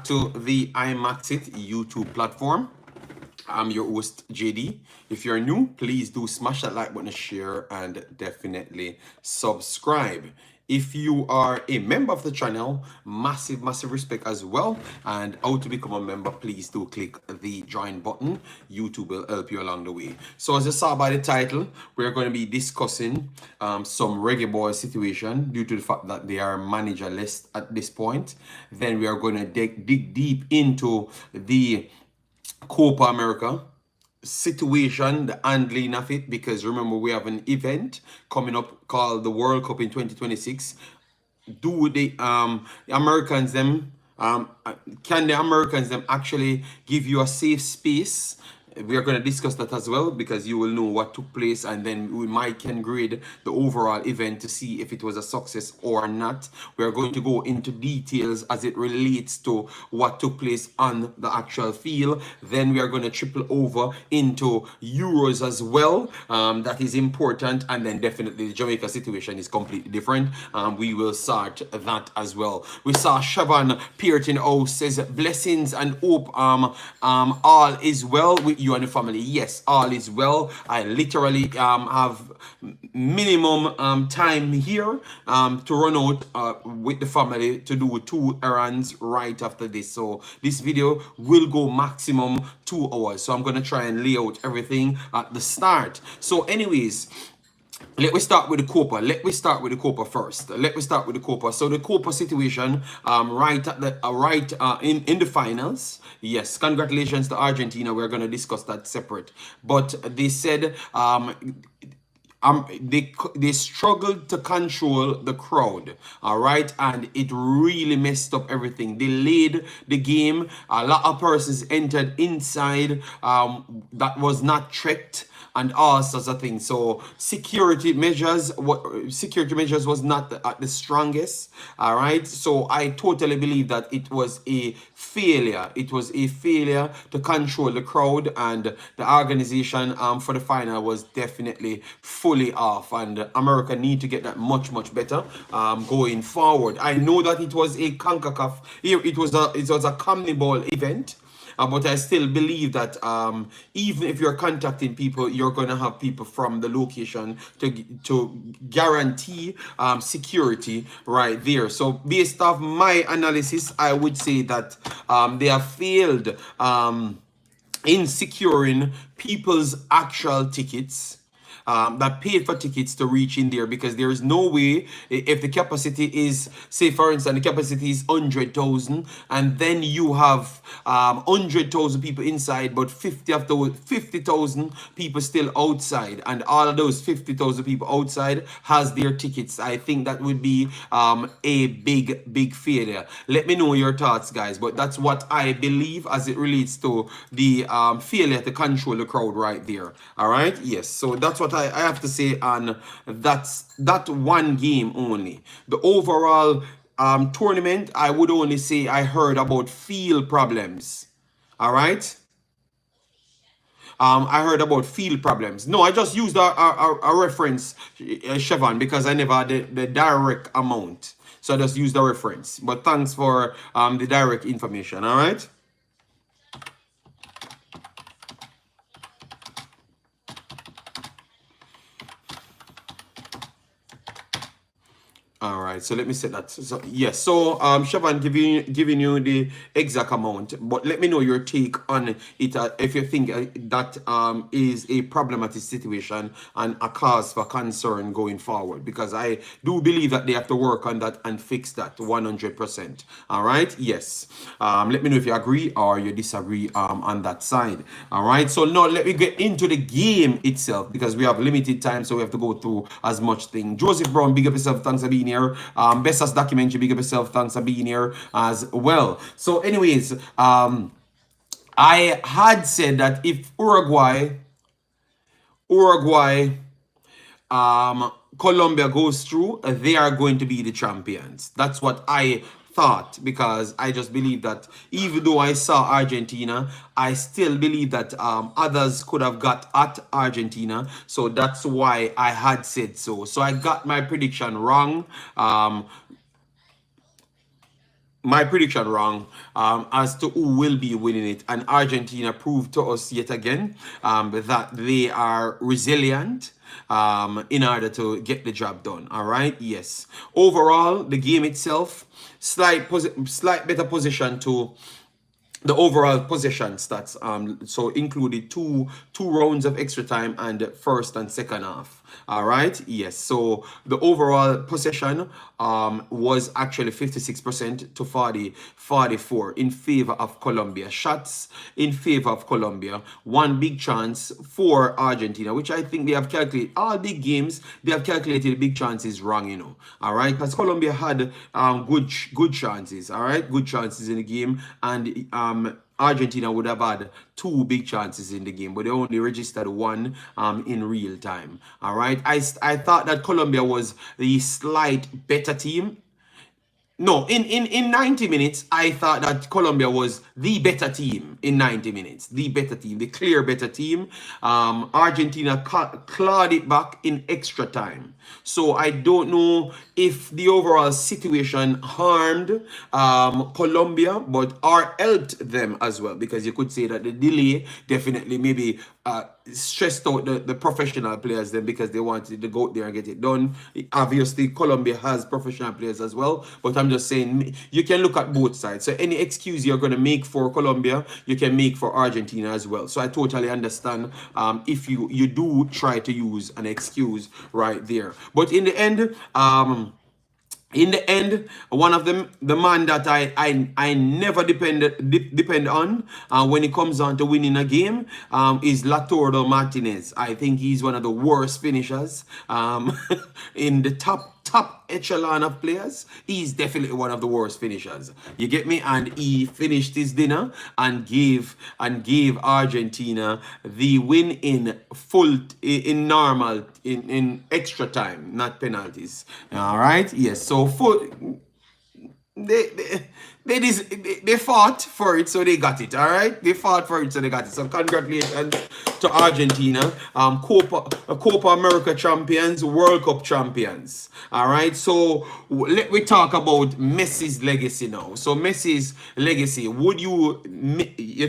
back to the Imaxit YouTube platform. I'm your host, JD. If you're new, please do smash that like button, share, and definitely subscribe. If you are a member of the channel, massive respect as well. And how to become a member, please do click the join button. YouTube will help you along the way. So as you saw by the title, we're going to be discussing some Reggae Boyz situation due to the fact that they are managerless at this point. Then we are going to dig deep into the Copa America situation, the handling of it, because remember we have an event coming up called the World Cup in 2026. Do the Americans them can the Americans them actually give you a safe space? We are going to discuss that as well, because you will know what took place, and then we might can grade the overall event to see if it was a success or not. We are going to go into details as it relates to what took place on the actual field. Then we are going to triple over into Euros as well. That is important, and then definitely the Jamaica situation is completely different. We will start that as well. We saw Siobhan Pearton says blessings and hope all is well with you and the family. Yes, all is well. I literally have minimum time here to run out with the family to do 2 errands right after this. So this video will go maximum 2 hours. So I'm going to try and lay out everything at the start. So anyways, let me start with the Copa. Let me start with the Copa first. Let me start with the Copa. So the Copa situation, right at the in the finals. Yes, congratulations to Argentina. We're gonna discuss that separate. But they said they struggled to control the crowd, all right, and it really messed up everything. Delayed the game. A lot of persons entered inside that was not checked, and all sorts of things. So security measures was not at the strongest. All right. So I totally believe that it was a failure. It was a failure to control the crowd, and the organization for the final was definitely fully off. And America need to get that much better going forward. I know that it was a Concacaf. It was a CONMEBOL event. But I still believe that even if you're contacting people, you're going to have people from the location to guarantee security right there. So based off my analysis, I would say that they have failed in securing people's actual tickets. That paid for tickets to reach in there, because there is no way, if the capacity is, say for instance, the capacity is 100,000, and then you have 100,000 people inside, but 50,000 people still outside, and all of those 50,000 people outside has their tickets. I think that would be a big failure. Let me know your thoughts, guys, but that's what I believe as it relates to the failure to control the crowd right there. All right, yes, so that's what I have to say on that one game only. The overall tournament, I would only say I heard about field problems. All right. I heard about field problems. No, I just used a reference, Siobhan, because I never had the direct amount. So I just used the reference. But thanks for the direct information. All right. All right, so let me set that. So yes, so Siobhan giving you the exact amount, but let me know your take on it if you think that is a problematic situation and a cause for concern going forward, because I do believe that they have to work on that and fix that 100%. All right, yes. Let me know if you agree or you disagree on that side. All right, so now let me get into the game itself, because we have limited time, so we have to go through as much thing. Joseph Brown, big up yourself, thanks for being here. Bestest documentary, big up yourself, thanks for being here as well. So anyways, I had said that if Uruguay Colombia goes through, they are going to be the champions. That's what I thought, because I just believe that even though I saw Argentina, I still believe that others could have got at Argentina. So that's why I had said so. So I got my prediction wrong. my prediction wrong as to who will be winning it. And Argentina proved to us yet again that they are resilient in order to get the job done. All right. Yes. Overall, the game itself, slight better position to the overall possession stats, so included two rounds of extra time and first and second half. All right, yes. So the overall possession was actually 56% to 44 in favor of Colombia. Shots in favor of Colombia. One big chance for Argentina, which I think they have calculated. All big games, they have calculated big chances wrong, you know. All right, because Colombia had good chances. All right, good chances in the game, and Argentina would have had two big chances in the game, but they only registered one in real time. All right, I thought that Colombia was the slight better team. No, in 90 minutes, I thought that Colombia was the better team in 90 minutes. The better team, the clear better team. Argentina clawed it back in extra time. So I don't know if the overall situation harmed Colombia, but or helped them as well, because you could say that the delay definitely maybe stressed out the professional players then, because they wanted to go out there and get it done. Obviously, Colombia has professional players as well, but I'm just saying you can look at both sides. So any excuse you're going to make for Colombia, you can make for Argentina as well. So I totally understand if you do try to use an excuse right there. But in the end, one of them, the man that I never depend on when it comes on to winning a game is Latordo Martinez. I think he's one of the worst finishers in the top echelon of players. He's definitely one of the worst finishers. You get me? And he finished his dinner and gave Argentina the win in normal in extra time, not penalties. All right. Yes. So they fought for it, so they got it. All right, they fought for it, so they got it. So congratulations to Argentina, Copa America champions, World Cup champions. All right, so let me talk about Messi's legacy now. So Messi's legacy, would you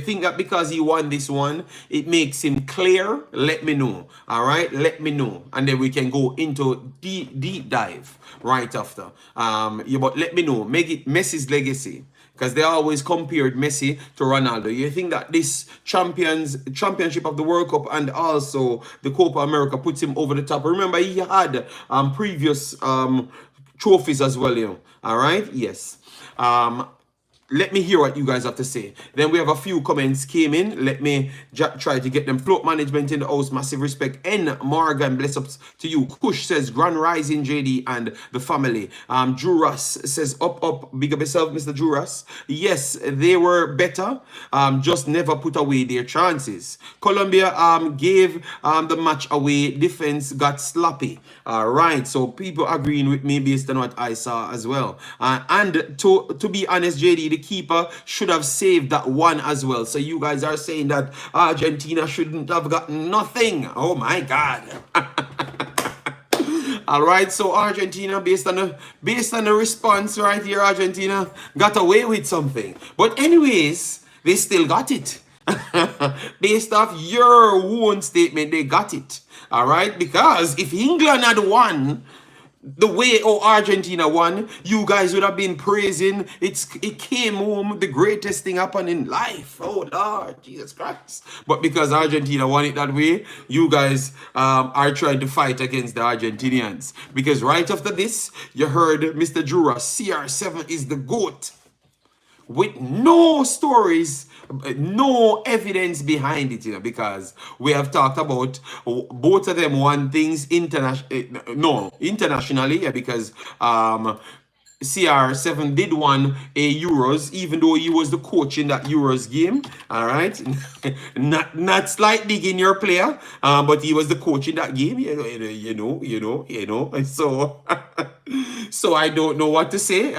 think that because he won this one, it makes him clear? Let me know. All right, let me know, and then we can go into deep dive right after. But let me know. Make it Messi's legacy, because they always compared Messi to Ronaldo. You think that this championship of the World Cup and also the Copa America puts him over the top? Remember, he had previous trophies as well, you know. All right, yes. Let me hear what you guys have to say. Then we have a few comments came in. Let me try to get them. Float management in the house. Massive respect. N. Morgan, bless ups to you. Kush says, Grand Rising JD and the family. Juras says, up. Big up yourself, Mr. Juras. Yes, they were better. Just never put away their chances. Colombia gave the match away. Defense got sloppy. All right. So people agreeing with me based on what I saw as well. And to be honest, JD, the keeper should have saved that one as well. So you guys are saying that Argentina shouldn't have gotten nothing. Oh my God. All right, so Argentina, based on the response right here, Argentina got away with something. But anyways, they still got it. Based off your own statement, they got it. All right, because if England had won the way Argentina won, you guys would have been praising it came home, the greatest thing happened in life. Oh Lord Jesus Christ. But because Argentina won it that way, you guys are trying to fight against the Argentinians. Because right after this, you heard Mr. Jura, CR7 is the GOAT, with no stories, no evidence behind it, you know, because we have talked about both of them won things internationally, yeah, because CR7 did won a Euros, even though he was the coach in that Euros game. All right, not slight dig in your player, but he was the coach in that game. You know. So, so I don't know what to say.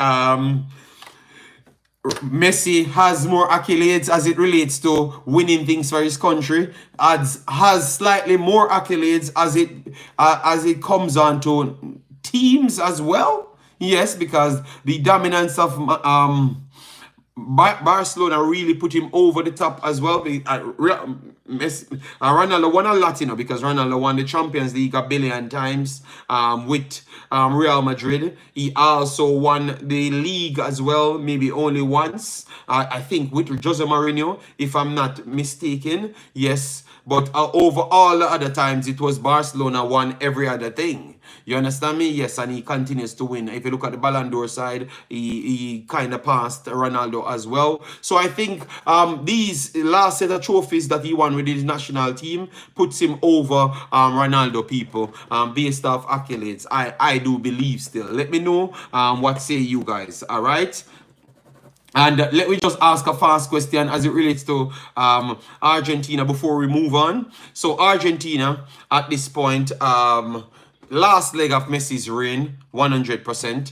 Messi has more accolades as it relates to winning things for his country. Has slightly more accolades as it comes on to teams as well. Yes, because the dominance of Barcelona really put him over the top as well. Ronaldo won a lot, because Ronaldo won the Champions League a billion times with Real Madrid. He also won the league as well, maybe only once. I think with Jose Mourinho, if I'm not mistaken. Yes, but over all the other times, it was Barcelona won every other thing. You understand me? Yes, and he continues to win. If you look at the Ballon d'Or side, he kind of passed Ronaldo as well. So I think these last set of trophies that he won with his national team puts him over Ronaldo, people, based off accolades. I do believe still. Let me know what say you guys, all right? And let me just ask a fast question as it relates to Argentina before we move on. So Argentina, at this point, last leg of Messi's reign, 100%.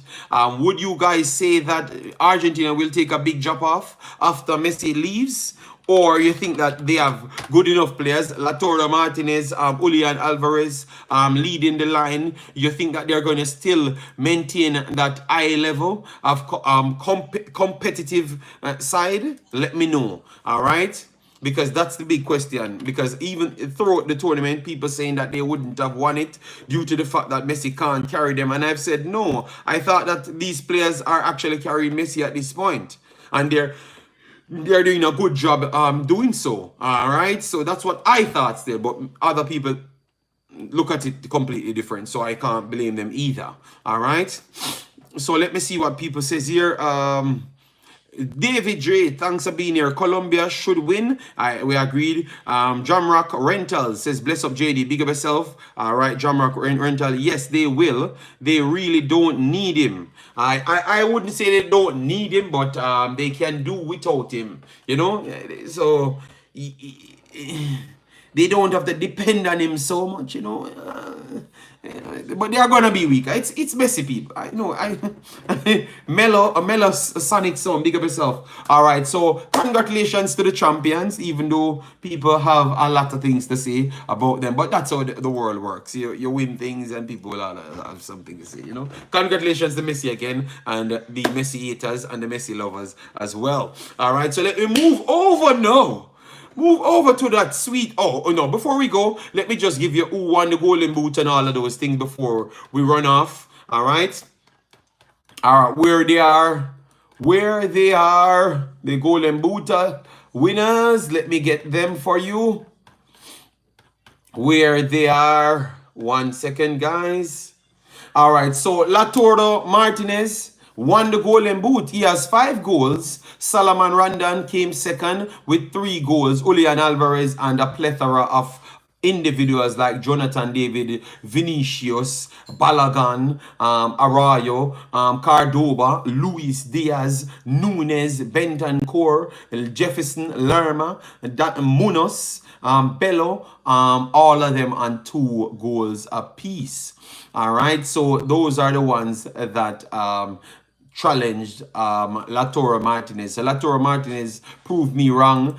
Would you guys say that Argentina will take a big drop off after Messi leaves? Or you think that they have good enough players, Lautaro Martinez, Julian Alvarez leading the line? You think that they're going to still maintain that high level of competitive side? Let me know, all right? Because that's the big question. Because even throughout the tournament, people saying that they wouldn't have won it due to the fact that Messi can't carry them. And I've said, no, I thought that these players are actually carrying Messi at this point. And they're doing a good job doing so. All right. So that's what I thought still. But other people look at it completely different. So I can't blame them either. All right. So let me see what people says here. David Dre, thanks for being here. Colombia should win. We agreed. Jamrock Rentals says, bless up JD, big up yourself. All right, Jamrock Rental, yes, they will. They really don't need him. I wouldn't say they don't need him, but they can do without him. You know, so they don't have to depend on him so much, you know. But they are gonna be weak. It's Messi, people. I know. Mellow Sonic Sound. Big up yourself. All right. So congratulations to the champions. Even though people have a lot of things to say about them, but that's how the world works. You win things, and people will have something to say. You know. Congratulations to Messi again, and the Messi haters and the Messi lovers as well. All right. So let me move over now. Move over to that sweet. Oh no, before we go, let me just give you who won the golden boot and all of those things before we run off. All right. Where they are, the golden boot winners. Let me get them for you. Where they are. 1 second, guys. All right. So Lautaro Martinez won the golden boot. He has 5 goals. Salomon Rondon came second with 3 goals. Julian Alvarez and a plethora of individuals like Jonathan David, Vinicius, Balagan, Arroyo, Cordoba, Luis Diaz, Nunes, Bentancur, Jefferson, Lerma, Munoz, Bello, all of them on 2 goals apiece. All right, so those are the ones that challenged Lautaro Martinez. So Lautaro Martinez proved me wrong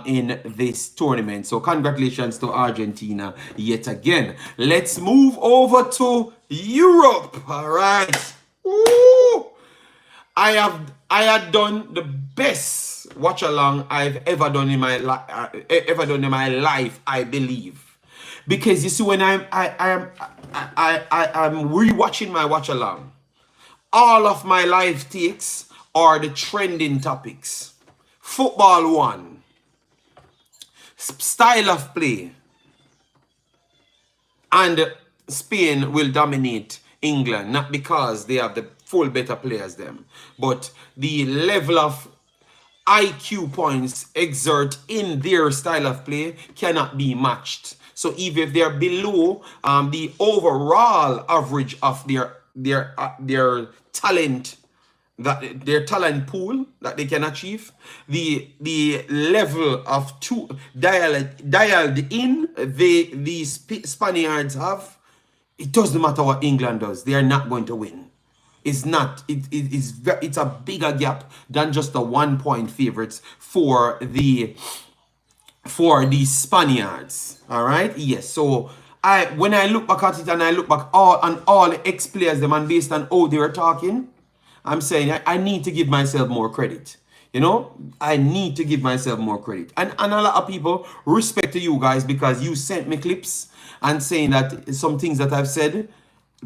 in this tournament. So congratulations to Argentina yet again. Let's move over to Europe. All right. Woo! I had done the best watch along I've ever done in my life, I believe. Because you see, when I'm rewatching my watch along, all of my live takes are the trending topics. Football 1. Style of play. And Spain will dominate England. Not because they have the full better players them. But the level of IQ points exert in their style of play cannot be matched. So even if they're below the overall average of their talent, that their talent pool that they can achieve, the level of dialed in these Spaniards have, it doesn't matter what England does, they are not going to win. It's not. It's a bigger gap than just the 1 point favorites for the Spaniards. All right. Yes. So when I look back at it and I look back all the ex-players them, and based on how they were talking, I'm saying I need to give myself more credit. You know, I need to give myself more credit. And a lot of people, respect to you guys, because you sent me clips and saying that some things that I've said,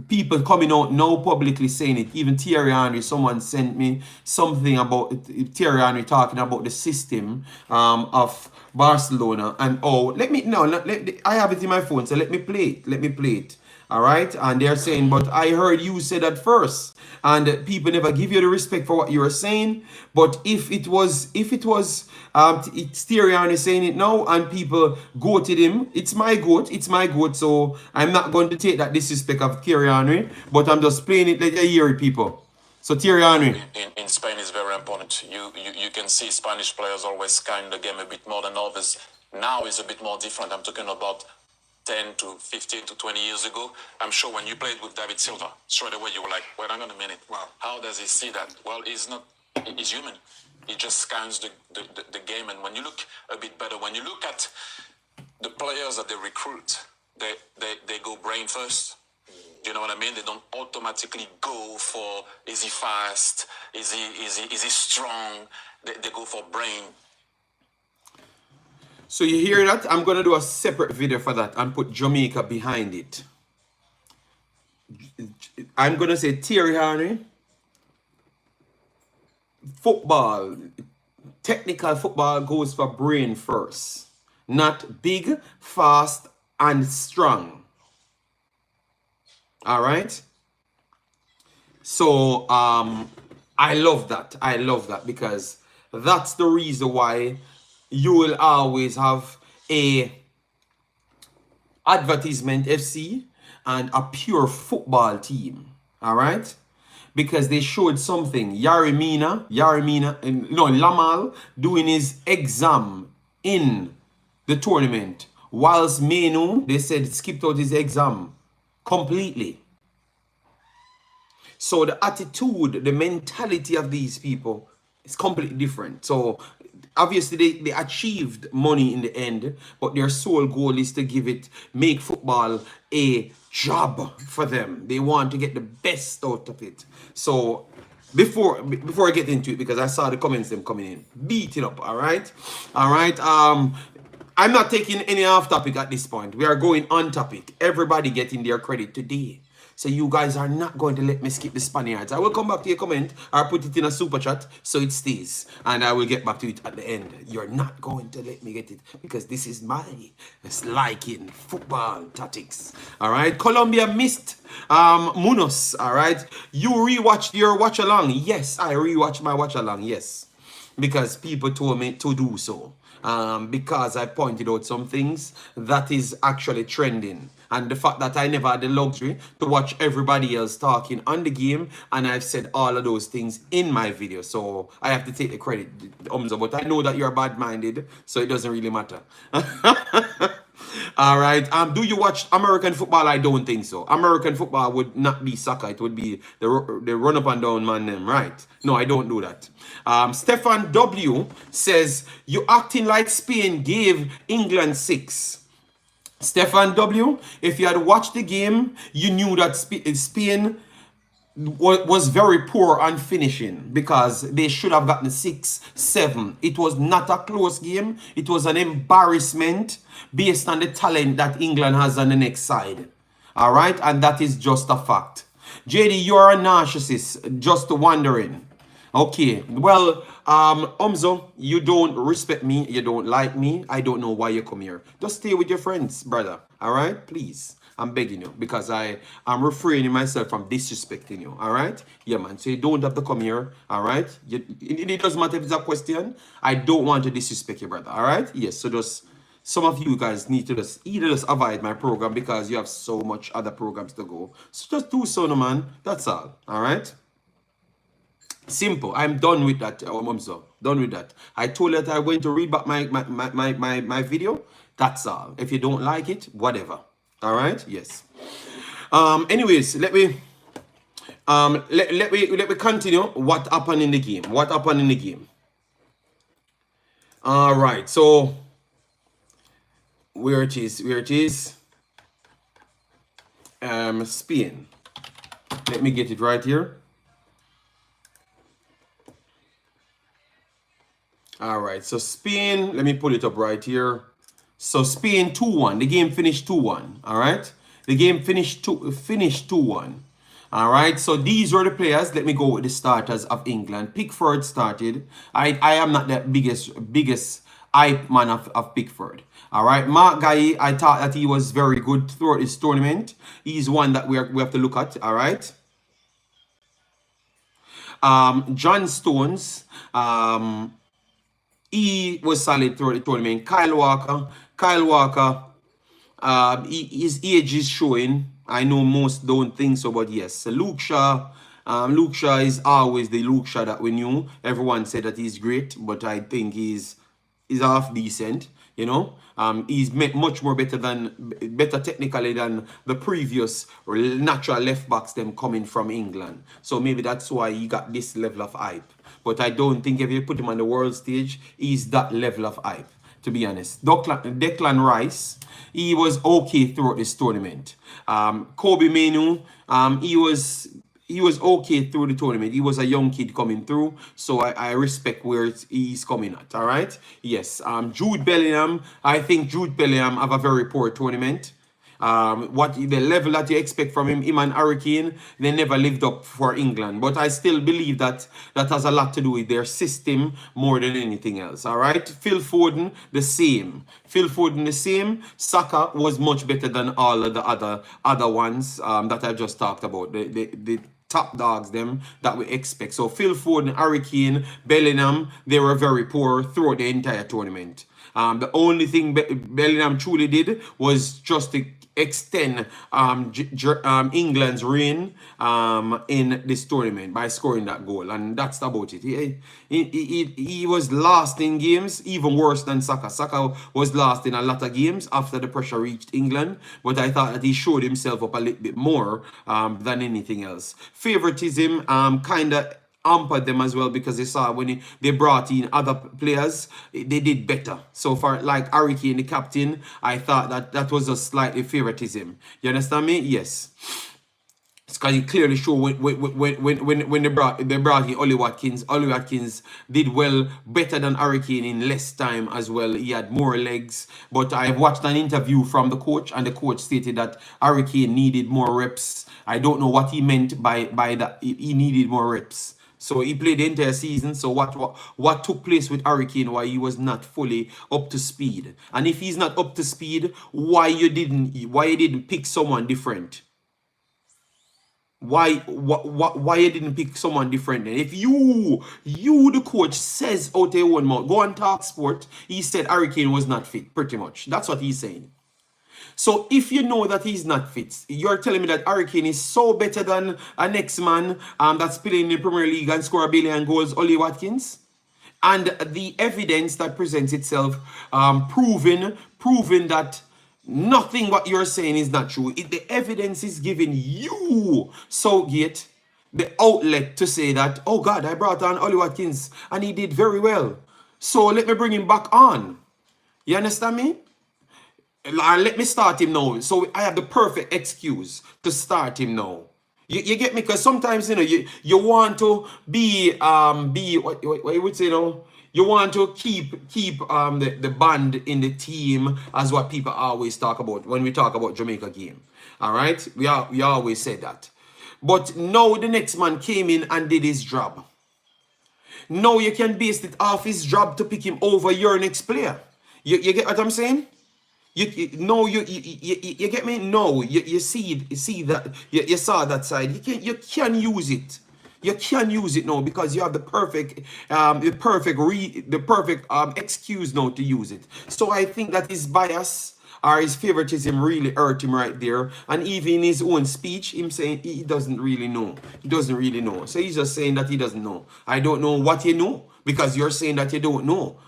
people coming out now publicly saying it. Even Thierry Henry, someone sent me something about Thierry Henry talking about the system of Barcelona. And oh, let me, no, I have it in my phone, so let me play it. Let me play it. All right. And they're saying, but I heard you say that first. And people never give you the respect for what you were saying. But if it was, it's Thierry Henry saying it now, and people goated him, it's my goat. It's my goat. So I'm not going to take that disrespect of Thierry Henry, but I'm just playing it, let you hear it, people. So Thierry Henry. In Spain is very important. You can see Spanish players always kind the game a bit more than others. Now is a bit more different. I'm talking about 10 to 15 to 20 years ago. I'm sure when you played with David Silva, straight away you were like, wait, hang on a minute. Wow. How does he see that? Well, he's human. He just scans the game. And when you look a bit better, when you look at the players that they recruit, they go brain first. Do you know what I mean? They don't automatically go for, is he fast? Is he strong? They go for brain. So you hear that? I'm going to do a separate video for that and put Jamaica behind it. I'm going to say Thierry Henry, football, technical football goes for brain first. Not big, fast, and strong. All right? So I love that. I love that, because that's the reason why you will always have a advertisement FC and a pure football team. All right? Because they showed something. Lamal doing his exam in the tournament, whilst Menu, they said, skipped out his exam completely. So the attitude, the mentality of these people is completely different. So obviously they achieved money in the end, but their sole goal is to make football a job for them. They want to get the best out of it. So before I get into it, because I saw the comments them coming in, beat it up. All right. I'm not taking any off topic at this point. We are going on topic. Everybody getting their credit today. So you guys are not going to let me skip the Spaniards. I will come back to your comment or put it in a super chat so it stays. And I will get back to it at the end. You're not going to let me get it, because this is my liking football tactics. All right. Colombia missed Munoz. All right. You rewatched your watch along. Yes, I rewatched my watch along. Yes. Because people told me to do so. Because I pointed out some things that is actually trending. And the fact that I never had the luxury to watch everybody else talking on the game, and I've said all of those things in my video. So I have to take the credit, Umza, but I know that you're bad-minded, so it doesn't really matter. All right. Do you watch American football? I don't think so. American football would not be soccer. It would be the run up and down man them. Right. No, I don't do that. Stefan W says, you acting like Spain gave England 6. Stefan W, if you had watched the game, you knew that Spain was very poor on finishing, because they should have gotten 6-7. It was not a close game. It was an embarrassment based on the talent that England has on the next side. All right, and that is just a fact. JD, you're a narcissist, just wondering. Okay, well, Umzo, you don't respect me, you don't like me, I don't know why you come here. Just stay with your friends, brother, all right? Please, I'm begging you, because I'm refraining myself from disrespecting you, all right? Yeah, man, so you don't have to come here, all right? It doesn't matter if it's a question, I don't want to disrespect you, brother, all right? Yes, so just, some of you guys need to either just avoid my program, because you have so much other programs to go. So just do so, no, man, that's all right? Simple. I'm done with that, Umzo. Done with that. I told you that I'm going to read back my video. That's all. If you don't like it, whatever. All right. Yes. Anyways, let me continue. What happened in the game? What happened in the game? All right. So where it is? Spain. Let me get it right here. All right, so Spain, let me pull it up right here. So Spain 2-1. The game finished 2-1. All right, the game finished 2-1. All right, so these were the players. Let me go with the starters of England. Pickford started. I am not the biggest hype man of Pickford. All right, Mark Guy, I thought that he was very good throughout this tournament. He's one that we have to look at. All right. John Stones, he was solid throughout the tournament. Kyle Walker, his age is showing. I know most don't think so, but yes. Luke Shaw is always the Luke Shaw that we knew. Everyone said that he's great, but I think he's half decent. You know, he's much more better technically than the previous natural left backs them coming from England. So maybe that's why he got this level of hype. But I don't think if you put him on the world stage, he's that level of hype, to be honest. Declan Rice, he was okay throughout this tournament. Kobe Menu, he was okay through the tournament. He was a young kid coming through, so I respect where he's coming at. All right, yes. Jude Bellingham, I think Jude Bellingham have a very poor tournament. What the level that you expect from him and Hurricane, they never lived up for England. But I still believe that has a lot to do with their system more than anything else. All right, Phil Foden the same. Saka was much better than all of the other ones that I just talked about. The top dogs them that we expect. So Phil Foden, Hurricane, Bellingham, they were very poor throughout the entire tournament. The only thing Bellingham truly did was just to extend England's reign in this tournament by scoring that goal, and that's about it. He was last in games, even worse than Saka. Saka was last in a lot of games after the pressure reached England, but I thought that he showed himself up a little bit more than anything else. Favoritism kind of hampered them as well, because they saw when they brought in other players, they did better. So for like Hurricane, the captain, I thought that was a slightly favoritism. You understand me? Yes. Because it clearly showed when they brought in Ollie Watkins. Ollie Watkins did well, better than Hurricane in less time as well. He had more legs. But I watched an interview from the coach, and the coach stated that Hurricane needed more reps. I don't know what he meant by that. He needed more reps. So he played the entire season. So what took place with Hurricane? Why he was not fully up to speed? And if he's not up to speed, why you didn't pick someone different? Why you didn't pick someone different then? If you the coach says out there one more, go on Talk Sport, he said Hurricane was not fit, pretty much. That's what he's saying. So if you know that he's not fit, you're telling me that Hurricane is so better than a next man that's playing in the Premier League and score 1 billion goals, Ollie Watkins? And the evidence that presents itself proving that nothing what you're saying is not true. The evidence is giving you, Southgate, the outlet to say that, oh God, I brought on Ollie Watkins and he did very well, so let me bring him back on. You understand me? Let me start him now. So I have the perfect excuse to start him now. You get me? Because sometimes, you know, you want to be what you would say, you know, you want to keep the band in the team, as what people always talk about when we talk about Jamaica game. All right, we always say that. But now the next man came in and did his job. Now you can base it off his job to pick him over your next player. You get what I'm saying? You get me? No, you see that you saw that side. You can use it. You can use it now because you have the perfect excuse now to use it. So I think that his bias or his favoritism really hurt him right there. And even in his own speech, him saying he doesn't really know. He doesn't really know. So he's just saying that he doesn't know. I don't know what you know, because you're saying that you don't know.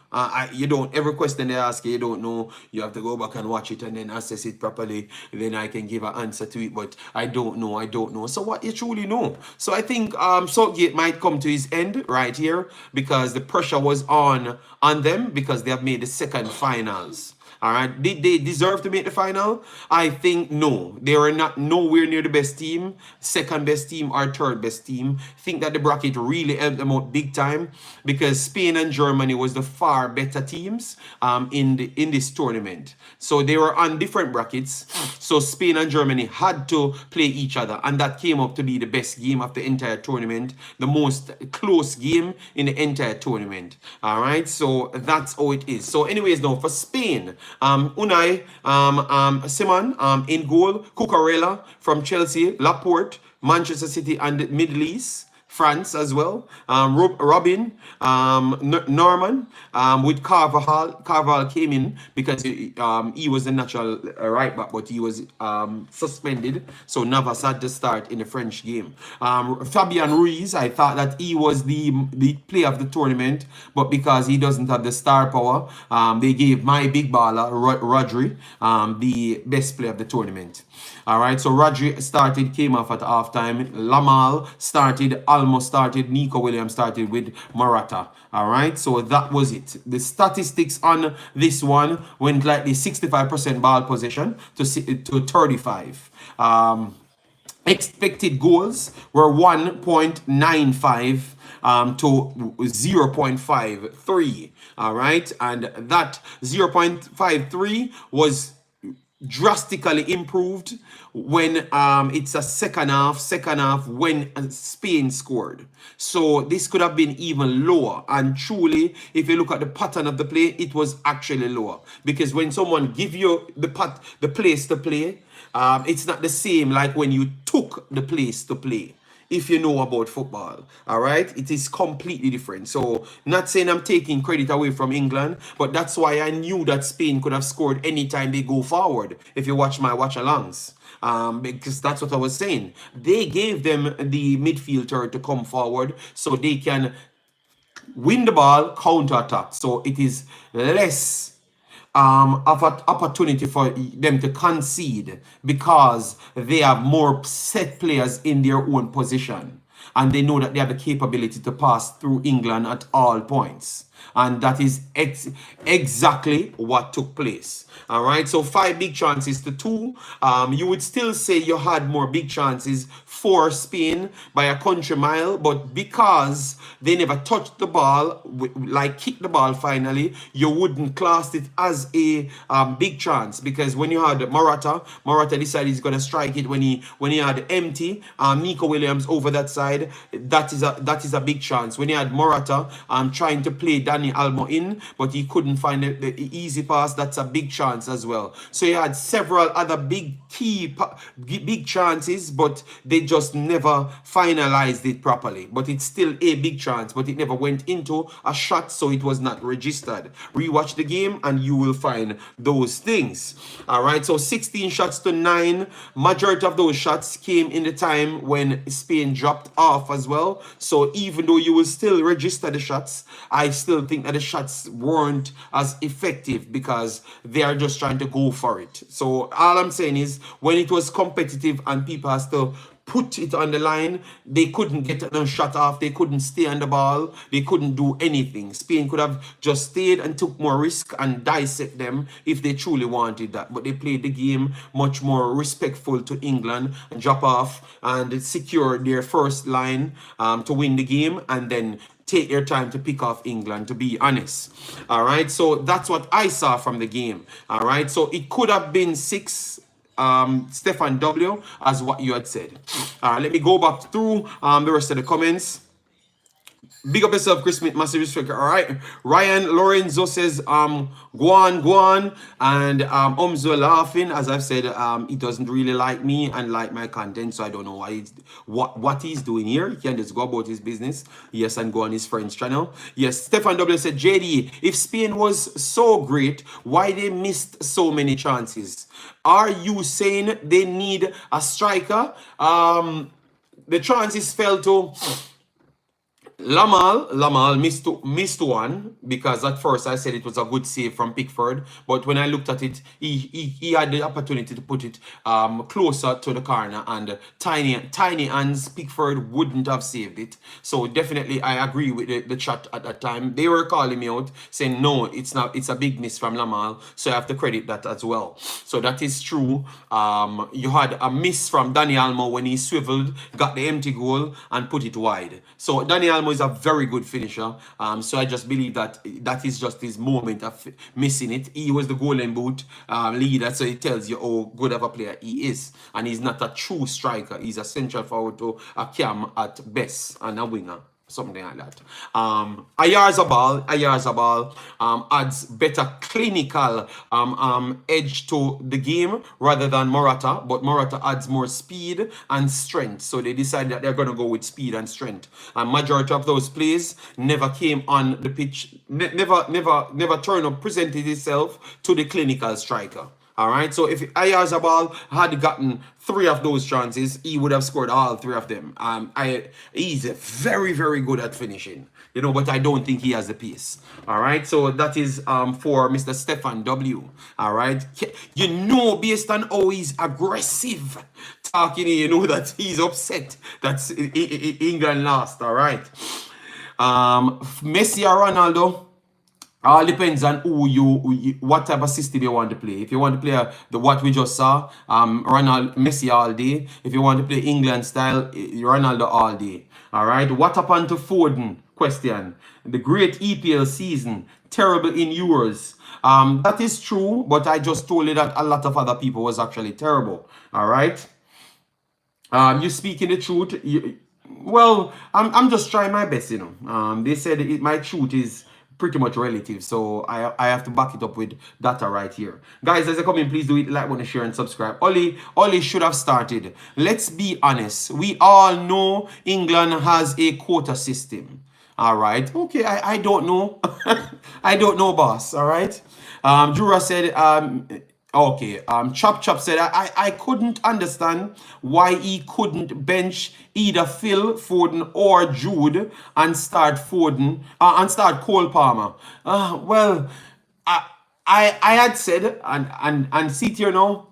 You don't, every question they ask you don't know. You have to go back and watch it and then assess it properly. Then I can give an answer to it. But I don't know. So what you truly know? So I think Southgate might come to his end right here, because the pressure was on them, because they have made the second finals. All right, did they deserve to make the final? I think no. They were not nowhere near the best team, second best team or third best team. I think that the bracket really helped them out big time, because because Spain and Germany was the far better teams in this tournament. So they were on different brackets. So Spain and Germany had to play each other, and that came up to be the best game of the entire tournament, the most close game in the entire tournament. All right, so that's how it is. So anyways, now for Spain, Unai Simon in goal, Cucurella from Chelsea, Laporte, Manchester City and the Middle East, France as well. Robin, Norman, with Carvajal. Carvajal came in because he was the natural right back, but he was suspended. So Navas had to start in the French game. Fabian Ruiz, I thought that he was the player of the tournament, but because he doesn't have the star power, they gave my big baller, Rodri, the best player of the tournament. All right, so Rodri came off at halftime. Lamal almost started. Nico Williams started with Morata. All right, so that was it. The statistics on this one went like the 65% ball possession to 35. Expected goals were 1.95 to 0.53. All right, and that 0.53 was drastically improved when it's a second half when Spain scored. So this could have been even lower, and truly if you look at the pattern of the play, it was actually lower, because when someone give you the place to play, it's not the same like when you took the place to play. If you know about football, all right, it is completely different. So not saying I'm taking credit away from England, but that's why I knew that Spain could have scored anytime they go forward. If you watch my watch-alongs, because that's what I was saying. They gave them the midfielder to come forward so they can win the ball, counter-attack. So it is less of an opportunity for them to concede because they have more set players in their own position, and they know that they have the capability to pass through England at all points, and that is exactly what took place. All right, so 5 big chances to 2. You would still say you had more big chances for Spain by a country mile, but because they never touched the ball, like kicked the ball finally, you wouldn't class it as a big chance, because when you had Morata decided he's gonna strike it when he had empty Nico Williams over that side. That is a big chance. When he had Morata trying to play Dani Almo in, but he couldn't find the easy pass, that's a big chance as well. So he had several other big chances, but they just never finalized it properly. But it's still a big chance, but it never went into a shot, so it was not registered. Rewatch the game and you will find those things. All right, so 16 shots to 9. Majority of those shots came in the time when Spain dropped off as well. So even though you will still register the shots, I still think that the shots weren't as effective because they are just trying to go for it. So all I'm saying is, when it was competitive and people has to put it on the line, they couldn't get a shot off, they couldn't stay on the ball, they couldn't do anything. Spain could have just stayed and took more risk and dissect them if they truly wanted that, but they played the game much more respectful to England and drop off and secure their first line to win the game, and then take your time to pick off England, to be honest. All right, so that's what I saw from the game. All right, so it could have been 6 Stefan W, as what you had said. Let me go back through the rest of the comments. Big up yourself, Chris Smith. Massive respect. All right. Ryan Lorenzo says, Guan. And Omzo laughing. As I've said, he doesn't really like me and like my content. So I don't know why what he's doing here. He can just go about his business. Yes, and go on his friend's channel. Yes, Stefan W said, JD, if Spain was so great, why they missed so many chances? Are you saying they need a striker? The chances fell to Lamal missed one, because at first I said it was a good save from Pickford, but when I looked at it, he had the opportunity to put it closer to the corner, and tiny hands Pickford wouldn't have saved it. So definitely I agree with the chat at that time. They were calling me out saying no, it's not, it's a big miss from Lamal, so I have to credit that as well. So that is true. You had a miss from Dani Almo when he swiveled, got the empty goal and put it wide. So Dani Almo Dynamo is a very good finisher. So I just believe that that is just his moment of missing it. He was the golden boot leader, so it tells you how good of a player he is. And he's not a true striker. He's a central forward to a cam at best and a winger. Something like that. Ayarzabal adds better clinical edge to the game rather than Morata, but Morata adds more speed and strength. So they decided that they're going to go with speed and strength. And majority of those plays never came on the pitch, never turned up, presented itself to the clinical striker. All right, so if Ayarzabal had gotten 3 of those chances, he would have scored all 3 of them. He's very, very good at finishing, you know, but I don't think he has the pace. All right, so that is for Mr. Stefan W. All right, you know, based on how he's aggressive talking, you know that he's upset that England lost. All right, Messi or Ronaldo. All depends on what type of system you want to play. If you want to play what we just saw, Ronaldo, Messi all day. If you want to play England style, Ronaldo all day. All right. What happened to Foden? Question. The great EPL season, terrible in Euros. That is true, but I just told you that a lot of other people was actually terrible. All right. You speaking the truth. Well, I'm just trying my best, you know. They said my truth is pretty much relative, so I have to back it up with data right here. Guys, as I come in, please do it, like, want to share, and subscribe. Oli should have started. Let's be honest. We all know England has a quota system. All right. Okay, I don't know. I don't know, boss. All right. Jura said, okay, Chop said, I couldn't understand why he couldn't bench either Phil Foden or Jude and start Foden and start Cole Palmer. Well, I had said, and see here now,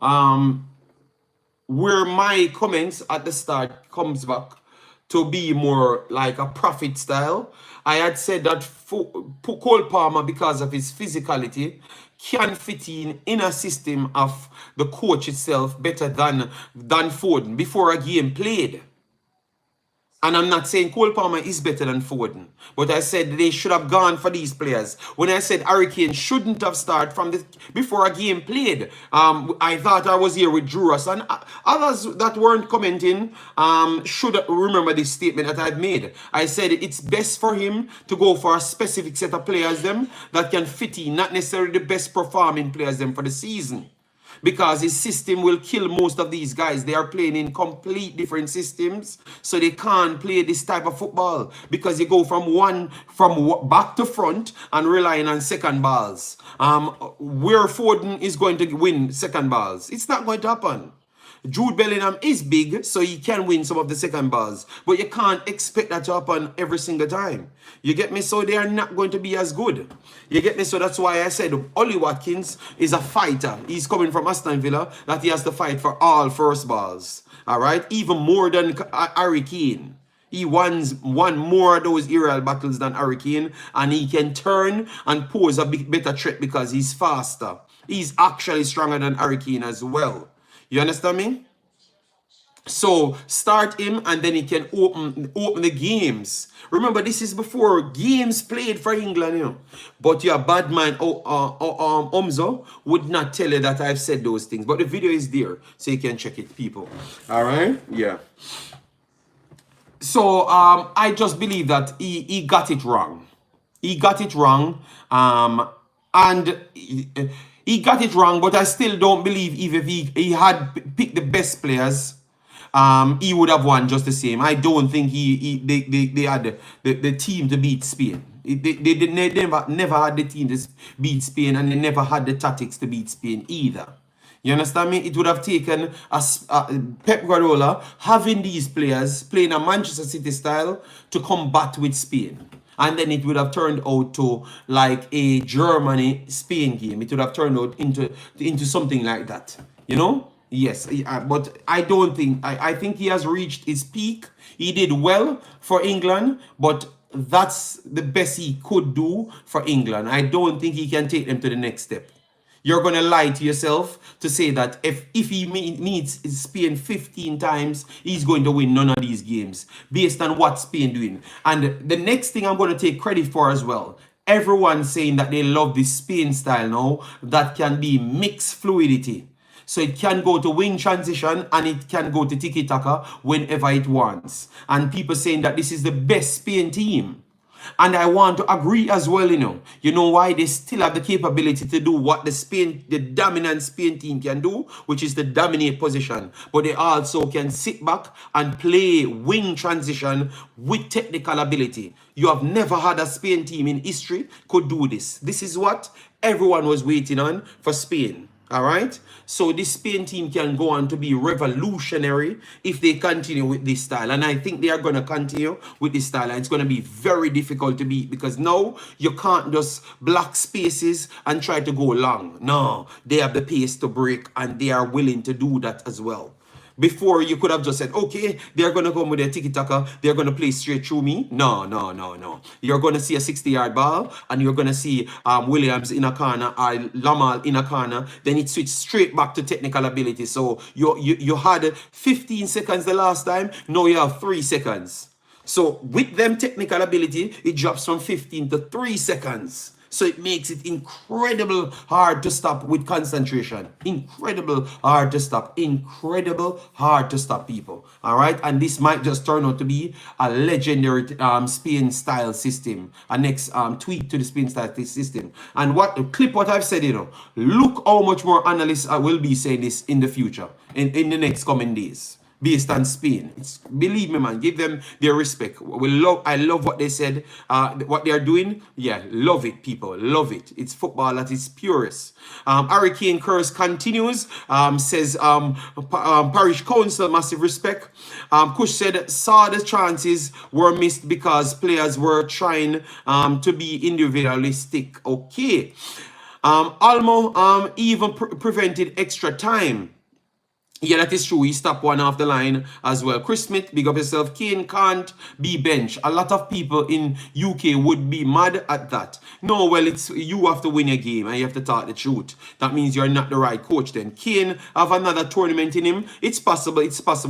where my comments at the start comes back to be more like a profit style. I had said that Cole Palmer, because of his physicality, can fit in a system of the coach itself better than Foden before a game played. And I'm not saying Cole Palmer is better than Foden, but I said they should have gone for these players. When I said Hurricane shouldn't have started before a game played, I thought I was here with Juras, and others that weren't commenting should remember this statement that I've made. I said it's best for him to go for a specific set of players them that can fit in, not necessarily the best performing players them for the season. Because his system will kill most of these guys. They are playing in complete different systems, so they can't play this type of football because you go from back to front and relying on second balls. Where Foden is going to win second balls, it's not going to happen. Jude Bellingham is big, so he can win some of the second balls, but you can't expect that to happen every single time. You get me? So they are not going to be as good. You get me? So that's why I said Ollie Watkins is a fighter. He's coming from Aston Villa, that he has to fight for all first balls. All right? Even more than Harry Kane. He won more of those aerial battles than Harry Kane, and he can turn and pose a bit better threat because he's faster. He's actually stronger than Harry Kane as well. You understand me? So start him, and then he can open the games. Remember, this is before games played for England, you know. But your bad man, Omzo, would not tell you that I've said those things. But the video is there, so you can check it, people. All right? Yeah. So I just believe that he got it wrong. He got it wrong. And he got it wrong, but I still don't believe even if he had picked the best players, he would have won just the same. I don't think they had the team to beat Spain. They never had the team to beat Spain, and they never had the tactics to beat Spain either. You understand me? It would have taken Pep Guardiola having these players playing a Manchester City style to combat with Spain. And then it would have turned out to like a Germany-Spain game. It would have turned out into something like that. You know? Yes. But I don't think... I think he has reached his peak. He did well for England, but that's the best he could do for England. I don't think he can take them to the next step. You're going to lie to yourself to say that if he needs Spain 15 times, he's going to win none of these games based on what Spain doing. And the next thing I'm going to take credit for as well, everyone saying that they love this Spain style now that can be mixed fluidity. So it can go to wing transition and it can go to tiki-taka whenever it wants. And people saying that this is the best Spain team. And I want to agree as well, you know. You know why? They still have the capability to do what the dominant Spain team can do, which is to dominate position. But they also can sit back and play wing transition with technical ability. You have never had a Spain team in history could do this. This is what everyone was waiting on for Spain. All right, so this Spain team can go on to be revolutionary if they continue with this style, and I think they are going to continue with this style, and it's going to be very difficult to beat because now you can't just block spaces and try to go long. No, they have the pace to break, and they are willing to do that as well. Before, you could have just said, okay, they're going to come with their tiki-taka, they're going to play straight through me. No, no, no, no. You're going to see a 60-yard ball, and you're going to see Williams in a corner or Lamal in a corner. Then it switched straight back to technical ability. So you had 15 seconds the last time, now you have 3 seconds. So with them technical ability, it drops from 15 to 3 seconds. So it makes it incredible hard to stop with concentration. Incredible hard to stop. Incredible hard to stop, people. All right. And this might just turn out to be a legendary Spain style system. A next tweak to the Spain style system. And what I've said, you know, look how much more analysts will be saying this in the future, in the next coming days. Based on Spain. Believe me, man, give them their respect. I love what they said, what they are doing. Yeah, love it, people. Love it. It's football at its purest. Hurricane curse continues. Says Parish Council, massive respect. Kush said, saw the chances were missed because players were trying to be individualistic. Okay. Almo even prevented extra time. Yeah, that is true. He stopped one off the line as well. Chris Smith, big up yourself. Kane can't be benched. A lot of people in UK would be mad at that. No, well, it's you have to win a game and you have to talk the truth. That means you're not the right coach then. Kane have another tournament in him. It's possible,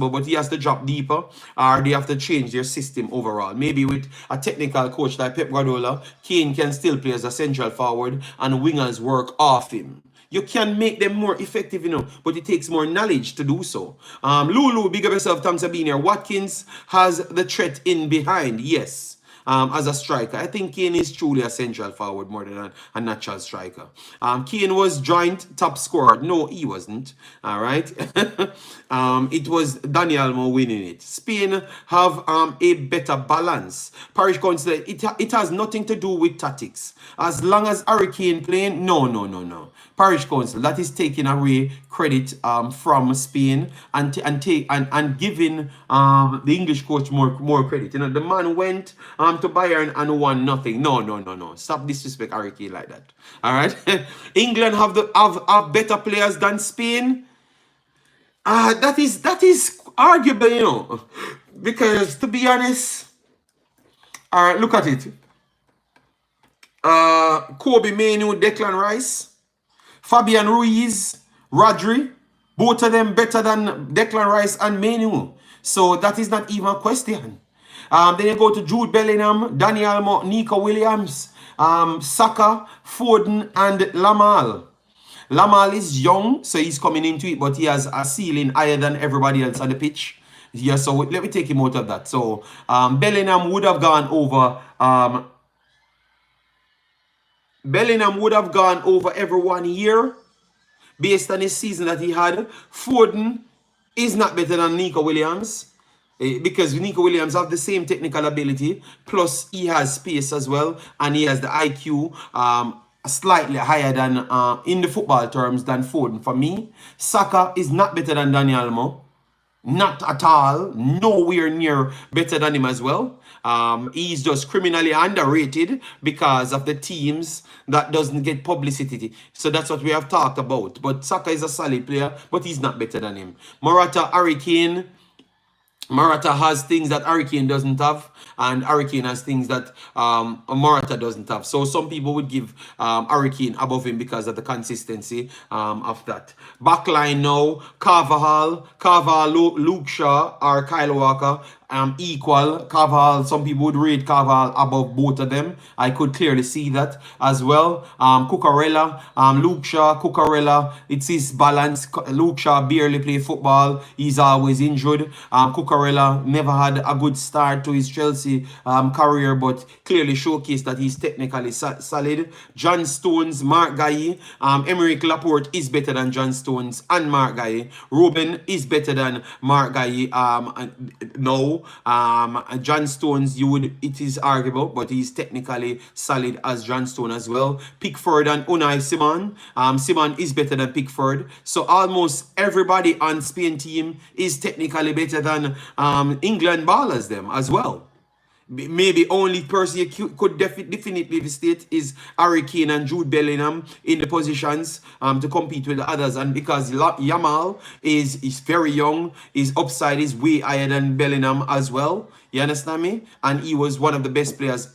but he has to drop deeper or they have to change their system overall. Maybe with a technical coach like Pep Guardiola, Kane can still play as a central forward and wingers work off him. You can make them more effective, you know, but it takes more knowledge to do so. Lulu, big up yourself, Tom Sabine. Watkins has the threat in behind, yes. As a striker, I think Kane is truly a central forward more than a natural striker. Kane was joint top scorer. No, he wasn't. All right. It was Daniel Mo winning it. Spain have a better balance. Parish Council, it has nothing to do with tactics. As long as Hurricane playing, no. Parish Council, that is taking away credit from Spain and giving the English coach more credit. You know, the man went to Bayern and won nothing. No. Stop disrespect Hurricane like that. All right. England have better players than Spain. That is arguable, you know, because to be honest, all right, look at it. Kobe Mainoo, Declan Rice, Fabian Ruiz, Rodri, both of them better than Declan Rice and Mainoo. So that is not even a question. Then you go to Jude Bellingham, Dani Almo, Nico Williams, Saka, Foden, and Lamal. Lamal is young, so he's coming into it, but he has a ceiling higher than everybody else on the pitch. Yeah, so let me take him out of that. So Bellingham would have gone over. Bellingham would have gone over everyone here based on his season that he had. Foden is not better than Nico Williams because Nico Williams have the same technical ability, plus he has space as well, and he has the IQ slightly higher than in the football terms than Foden. For me, Saka is not better than Dani Almo. Not at all. Nowhere near better than him as well. He's just criminally underrated because of the teams that doesn't get publicity. So that's what we have talked about. But Saka is a solid player, but he's not better than him. Morata, Harry Kane, Morata has things that Hurricane doesn't have, and Hurricane has things that Morata doesn't have. So some people would give Hurricane above him because of the consistency of that. Backline now, Carvajal, Luke Shaw, or Kyle Walker. Equal. Carvajal, some people would rate Carvajal above both of them. I could clearly see that as well. Cucurella, Luke Shaw, Cucurella, it's his balance. Luke Shaw barely play football. He's always injured. Cucurella never had a good start to his Chelsea career, but clearly showcased that he's technically solid. John Stones, Mark Guy, Emerick Laporte is better than John Stones and Mark Guy. Ruben is better than Mark Guy. No, John Stones, it is arguable, but he's technically solid as John Stone as well. Pickford and Unai Simon. Simon is better than Pickford. So almost everybody on Spain team is technically better than England ballers them as well. Maybe only person you could definitively state is Harry Kane and Jude Bellingham in the positions to compete with the others. And because Yamal is very young, his upside is way higher than Bellingham as well. You understand me? And he was one of the best players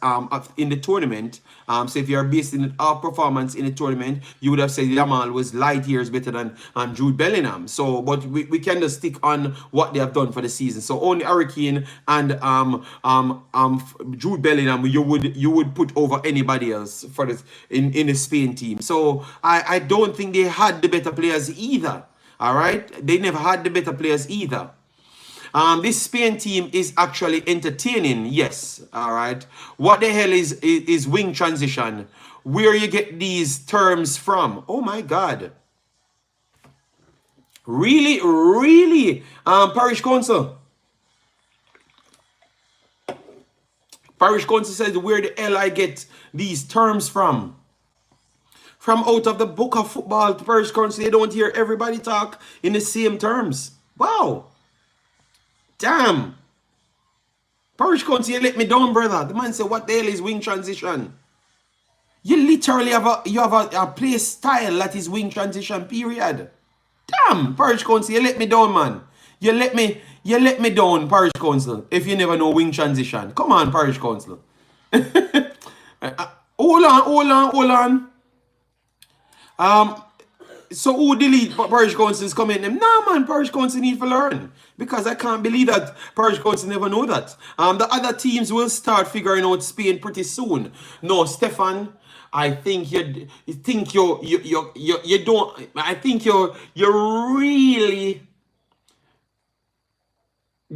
in the tournament. So if you're basing our performance in the tournament, you would have said Yamal was light years better than Jude Bellingham. So, but we can just stick on what they have done for the season. So only Harry Kane and Jude Bellingham you would put over anybody else for this in the Spain team. So I don't think they had the better players either. All right, they never had the better players either. This Spain team is actually entertaining, yes. All right. What the hell is wing transition? Where you get these terms from? Oh my God. Really, really, Parish Council. Parish Council says where the hell I get these terms from? From out of the book of football. Parish Council, you don't hear everybody talk in the same terms. Wow. Damn. Parish Council, you let me down, brother. The man said, what the hell is wing transition? You literally have a play style that is wing transition, period. Damn, Parish Council, you let me down, man. You let me down, Parish Council, if you never know wing transition. Come on, Parish Council. Hold on. So who delete Parish Council's comment? Nah, man, Parish Council need to learn. Because I can't believe that Parish Council never know that. The other teams will start figuring out Spain pretty soon. No, Stefan, I think you don't. I think you really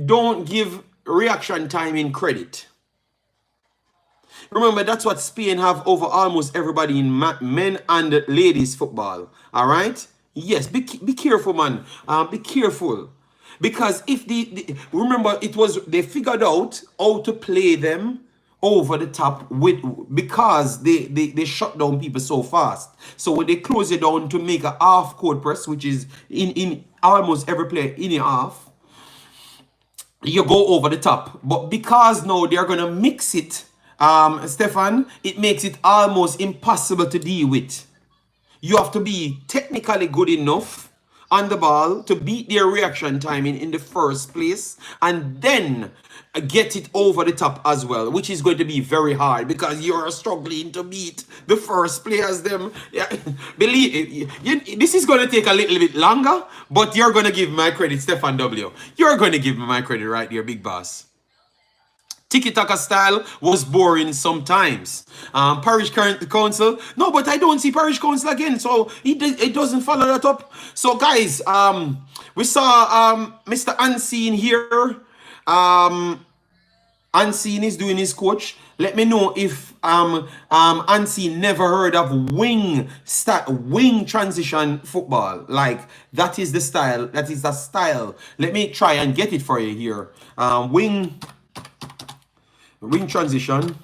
don't give reaction time in credit. Remember, that's what Spain have over almost everybody in men and ladies football. All right? Yes, be careful, man. Be careful. Because if remember, they figured out how to play them over the top because they shut down people so fast. So when they close it down to make a half court press, which is in almost every player in your half, you go over the top. But because now they're gonna mix it, Stefan, it makes it almost impossible to deal with. You have to be technically good enough on the ball to beat their reaction timing in the first place and then get it over the top as well, which is going to be very hard because you're struggling to beat the first players them. Yeah, believe it, this is going to take a little bit longer, but you're going to give my credit, Stefan W. You're going to give me my credit right there, big boss. Tiki-taka style was boring sometimes. Parish Council, no, but I don't see Parish Council again, so it doesn't follow that up. So guys, we saw Mr. Unseen here. Unseen is doing his coach. Let me know if Unseen never heard of wing transition football. Like that is the style. That is the style. Let me try and get it for you here. Wing transition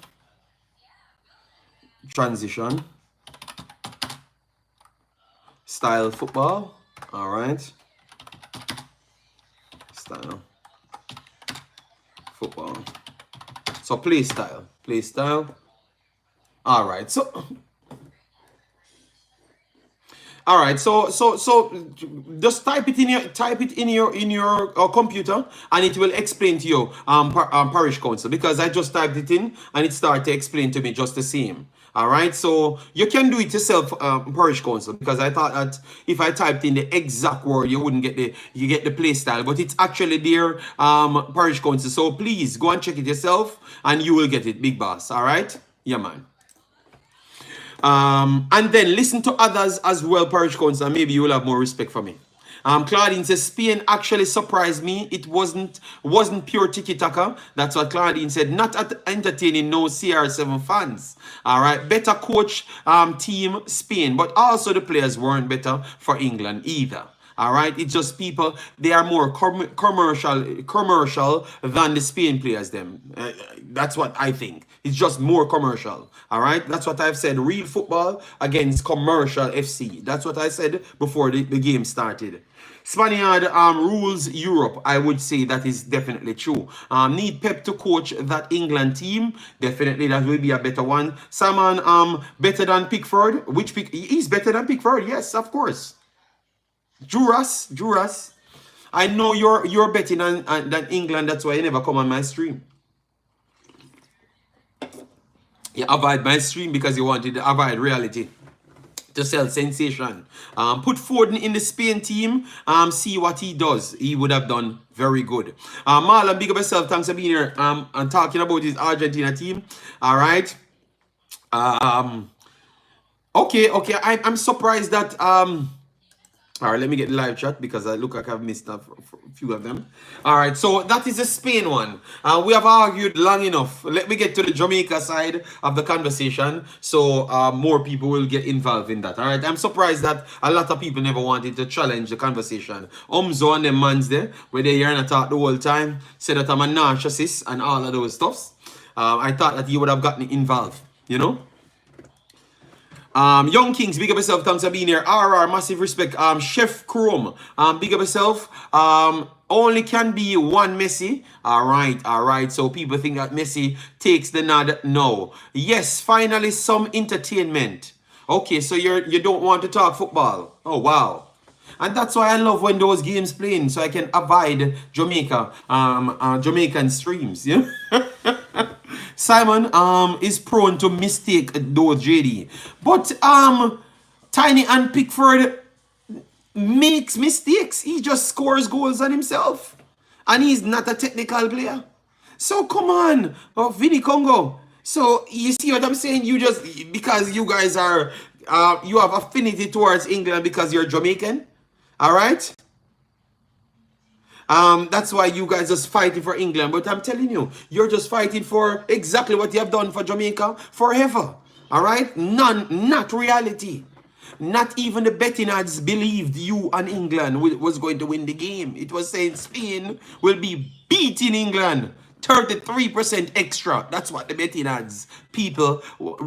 style football. All right, style football. So play style. All right, so All right, so just type it in your computer, and it will explain to you parish council, because I just typed it in and it started to explain to me just the same. All right, so you can do it yourself, parish council, because I thought that if I typed in the exact word, you wouldn't get the play style, but it's actually there, parish council. So please go and check it yourself, and you will get it, big boss. All right, yeah, man. And then listen to others as well, parish council, and maybe you will have more respect for me. Claudine says Spain actually surprised me. It wasn't pure tiki-taka. That's what Claudine said. Not entertaining no CR7 fans. All right, better coach team Spain, but also the players weren't better for England either. All right, it's just people, they are more commercial than the Spain players them. That's what I think. It's just more commercial. All right, that's what I've said. Real football against commercial FC. That's what I said before the game started. Spaniard rules Europe. I would say that is definitely true. Need Pep to coach that England team. Definitely that will be a better one. Simon, better than Pickford. Which he's better than Pickford? Yes, of course. Juras, I know you're betting than England. That's why you never come on my stream. You avoid my stream because you wanted to avoid reality, to sell sensation. Put Foden in the Spain team. See what he does. He would have done very good. Marlon, big up yourself. Thanks for being here. And talking about his Argentina team. All right. Okay. I'm surprised that all right, let me get the live chat because I look like I've missed a few of them. All right, so that is the Spain one. We have argued long enough. Let me get to the Jamaica side of the conversation so more people will get involved in that. All right, I'm surprised that a lot of people never wanted to challenge the conversation. Umzo and them mans there, where they hear and talk the whole time, say that I'm a narcissist and all of those stuffs. I thought that you would have gotten involved, you know? Young Kings, big up yourself. Thanks for being here. RR, massive respect. Chef Chrome, big up yourself. Only can be one Messi. All right. So people think that Messi takes the nod. No. Yes, finally some entertainment. Okay, so you don't want to talk football. Oh wow. And that's why I love when those games playing, so I can avoid Jamaica, Jamaican streams. Yeah. Simon is prone to mistake those JD, but Tiny and Pickford makes mistakes. He just scores goals on himself, and he's not a technical player. So come on, Vinny Congo. So you see what I'm saying? You just, because you guys are you have affinity towards England because you're Jamaican. All right. That's why you guys just fighting for England. But I'm telling you, you're just fighting for exactly what you have done for Jamaica forever. All right? Not reality. Not even the betting odds believed you and England was going to win the game. It was saying Spain will be beating England. 33% extra. That's what the betting odds people,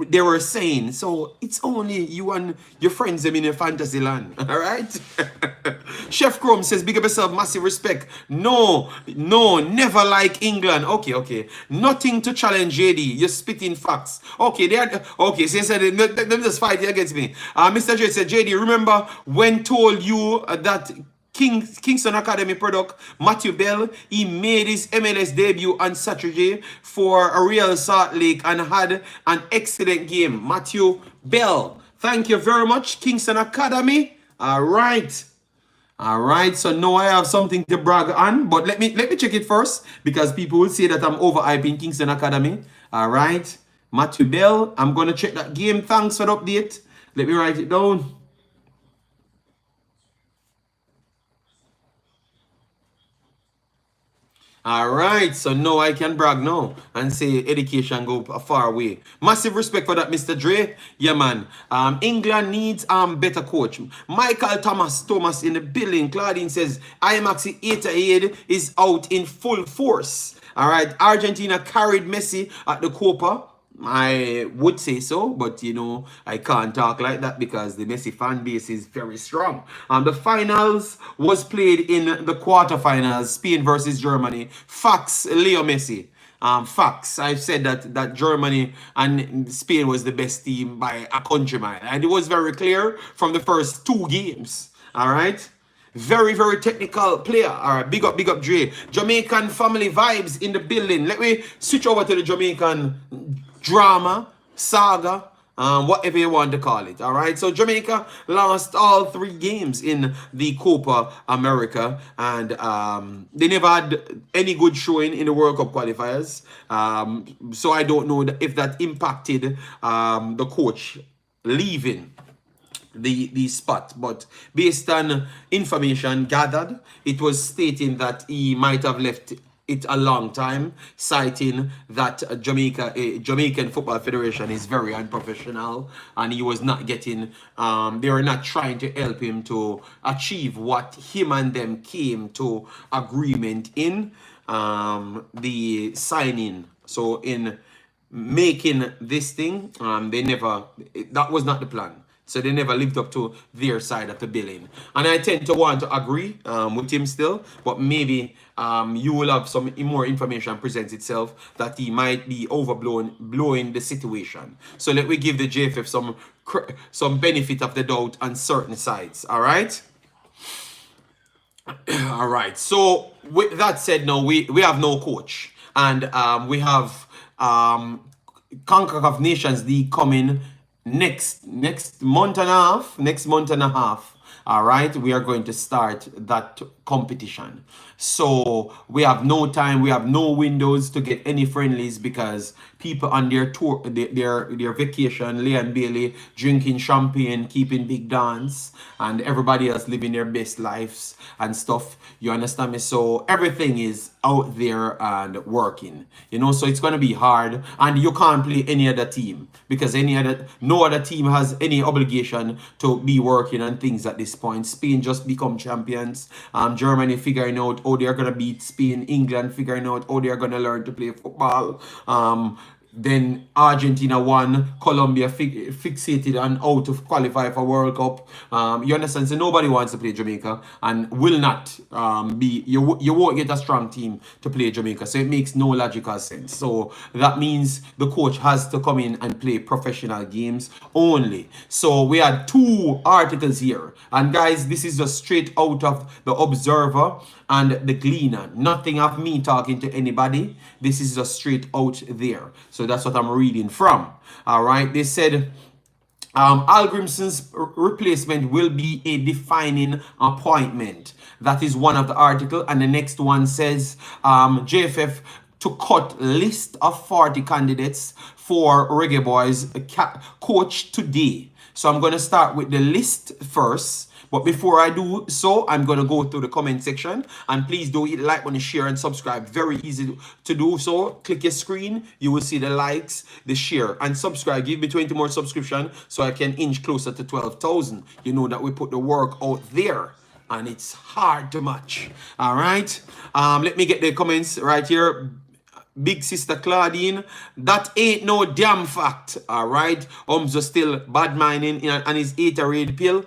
they were saying. So it's only you and your friends them in a fantasy land. All right. Chef Chrome says, big up yourself, massive respect. No, never like England. Okay. Nothing to challenge JD. You're spitting facts. Okay, okay. So you said them just fighting against me. Mr. J said, JD, remember when told you that Kingston Academy product, Matthew Bell, he made his MLS debut on Saturday for a Real Salt Lake and had an excellent game. Matthew Bell, thank you very much, Kingston Academy. All right, so now I have something to brag on, but let me check it first because people will say that I'm overhyping Kingston Academy. All right, Matthew Bell, I'm gonna check that game. Thanks for the update. Let me write it down. All right, so now I can brag now and say education go a far way. Massive respect for that, Mr. Dre. Yeah, man. England needs better coach. Michael Thomas in the building. Claudine says Imaxit 8 is out in full force. All right, Argentina carried Messi at the Copa. I would say so, but you know, I can't talk like that because the Messi fan base is very strong. The finals was played in the quarterfinals, Spain versus Germany. Facts, Leo Messi. facts. I've said that Germany and Spain was the best team by a country mile, and it was very clear from the first 2 games. All right. Very, very technical player. All right, big up, Dre. Jamaican family vibes in the building. Let me switch over to the Jamaican drama, saga, whatever you want to call it. All right, so Jamaica lost all 3 games in the Copa America, and they never had any good showing in the World Cup qualifiers. So I don't know if that impacted the coach leaving the spot, but based on information gathered, it was stating that he might have left it a long time, citing that Jamaican Football Federation is very unprofessional, and he was not getting they were not trying to help him to achieve what him and them came to agreement in the signing. So in making this thing, that was not the plan. So they never lived up to their side of the billing. And I tend to want to agree with him still, but maybe you will have some more information presents itself that he might be blowing the situation. So let me give the JFF some benefit of the doubt on certain sides. All right. All right. So with that said, now we have no coach, and we have Concacaf Nations League coming next month and a half. All right, we are going to start that competition. So we have no time, we have no windows to get any friendlies, because people on their tour, their vacation, Leon Bailey drinking champagne, keeping big dance, and everybody else living their best lives and stuff. You understand me? So everything is out there and working, you know. So it's going to be hard, and you can't play any other team, because no other team has any obligation to be working on things at this point. Spain just become champions. Germany figuring out how they're gonna beat Spain. England figuring out how they're gonna learn to play football. Then Argentina won. Colombia fixated on how to qualify for World Cup. You understand? So nobody wants to play Jamaica, and will not be. You won't get a strong team to play Jamaica. So it makes no logical sense. So that means the coach has to come in and play professional games only. So we had 2 articles here, and guys, this is just straight out of the Observer and the Gleaner. Nothing of me talking to anybody. This is just straight out there. So that's what I'm reading from. All right. They said Algrimson's replacement will be a defining appointment. That is one of the article. And the next one says JFF to cut list of 40 candidates for Reggae Boyz coach today. So I'm going to start with the list first. But before I do so, I'm going to go through the comment section. And please do hit like button, share, and subscribe. Very easy to do so. Click your screen. You will see the likes, the share, and subscribe. Give me 20 more subscription so I can inch closer to 12,000. You know that we put the work out there, and it's hard to match. All right. Let me get the comments right here. Big sister Claudine, that ain't no damn fact. All right, just still bad minding and his Haterade pill.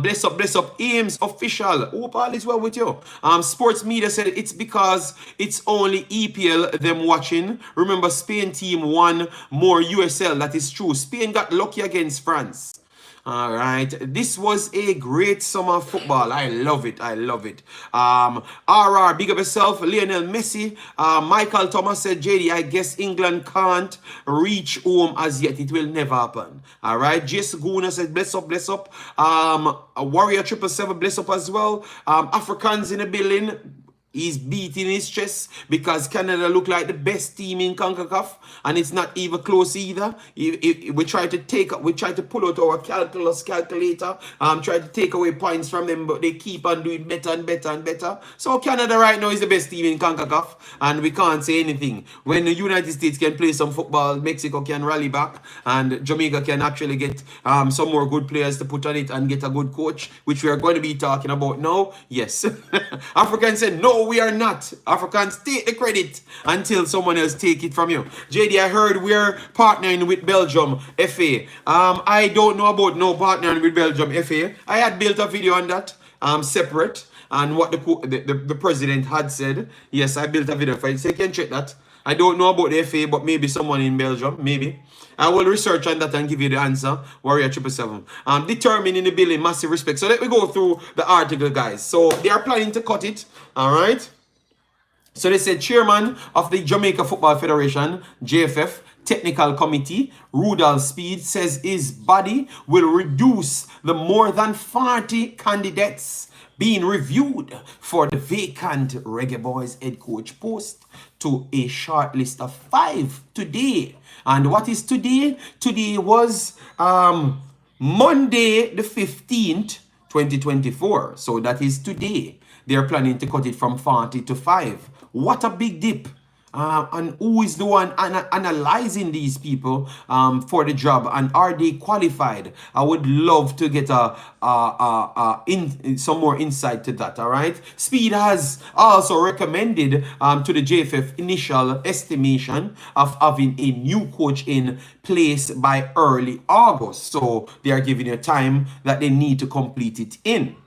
Bless up, Ames official. Hope all is well with you. Sports media said it's because it's only EPL them watching. Remember, Spain team won more USL. That is true. Spain got lucky against France. All right, this was a great summer of football. I love it. RR, big up yourself. Lionel Messi. Michael Thomas said, JD, I guess England can't reach home as yet. It will never happen. All right, Jason Guna said, bless up. Warrior 777, bless up as well. Africans in the building. He's beating his chest because Canada look like the best team in CONCACAF, and it's not even close either. We try to pull out our calculator, try to take away points from them, but they keep on doing better and better. So Canada right now is the best team in CONCACAF, and we can't say anything. When the United States can play some football, Mexico can rally back, and Jamaica can actually get some more good players to put on it and get a good coach, which we are going to be talking about now. Yes. Africans said, no, we are not. Africans take the credit until someone else take it from you. JD, I heard we're partnering with Belgium FA. I don't know about no partnering with Belgium FA. I had built a video on that, separate, and what the president had said. Yes, I built a video for it, so you can check that. I don't know about the FA, but maybe someone in Belgium, maybe. I will research on that and give you the answer. Warrior 777. Determined in the billing, massive respect. So let me go through the article, guys. So they are planning to cut it. All right. So they said chairman of the Jamaica Football Federation, JFF, technical committee, Rudolph Speed, says his body will reduce the more than 40 candidates being reviewed for the vacant Reggae Boyz head coach post to a short list of 5 today. And what is today? Today was Monday the 15th, 2024. So that is today. They're planning to cut it from 40 to 5. What a big dip. And who is the one analyzing these people for the job, and are they qualified? I would love to get some more insight to that. All right. Speed has also recommended to the JFF initial estimation of having a new coach in place by early August. So they are giving you time that they need to complete it in.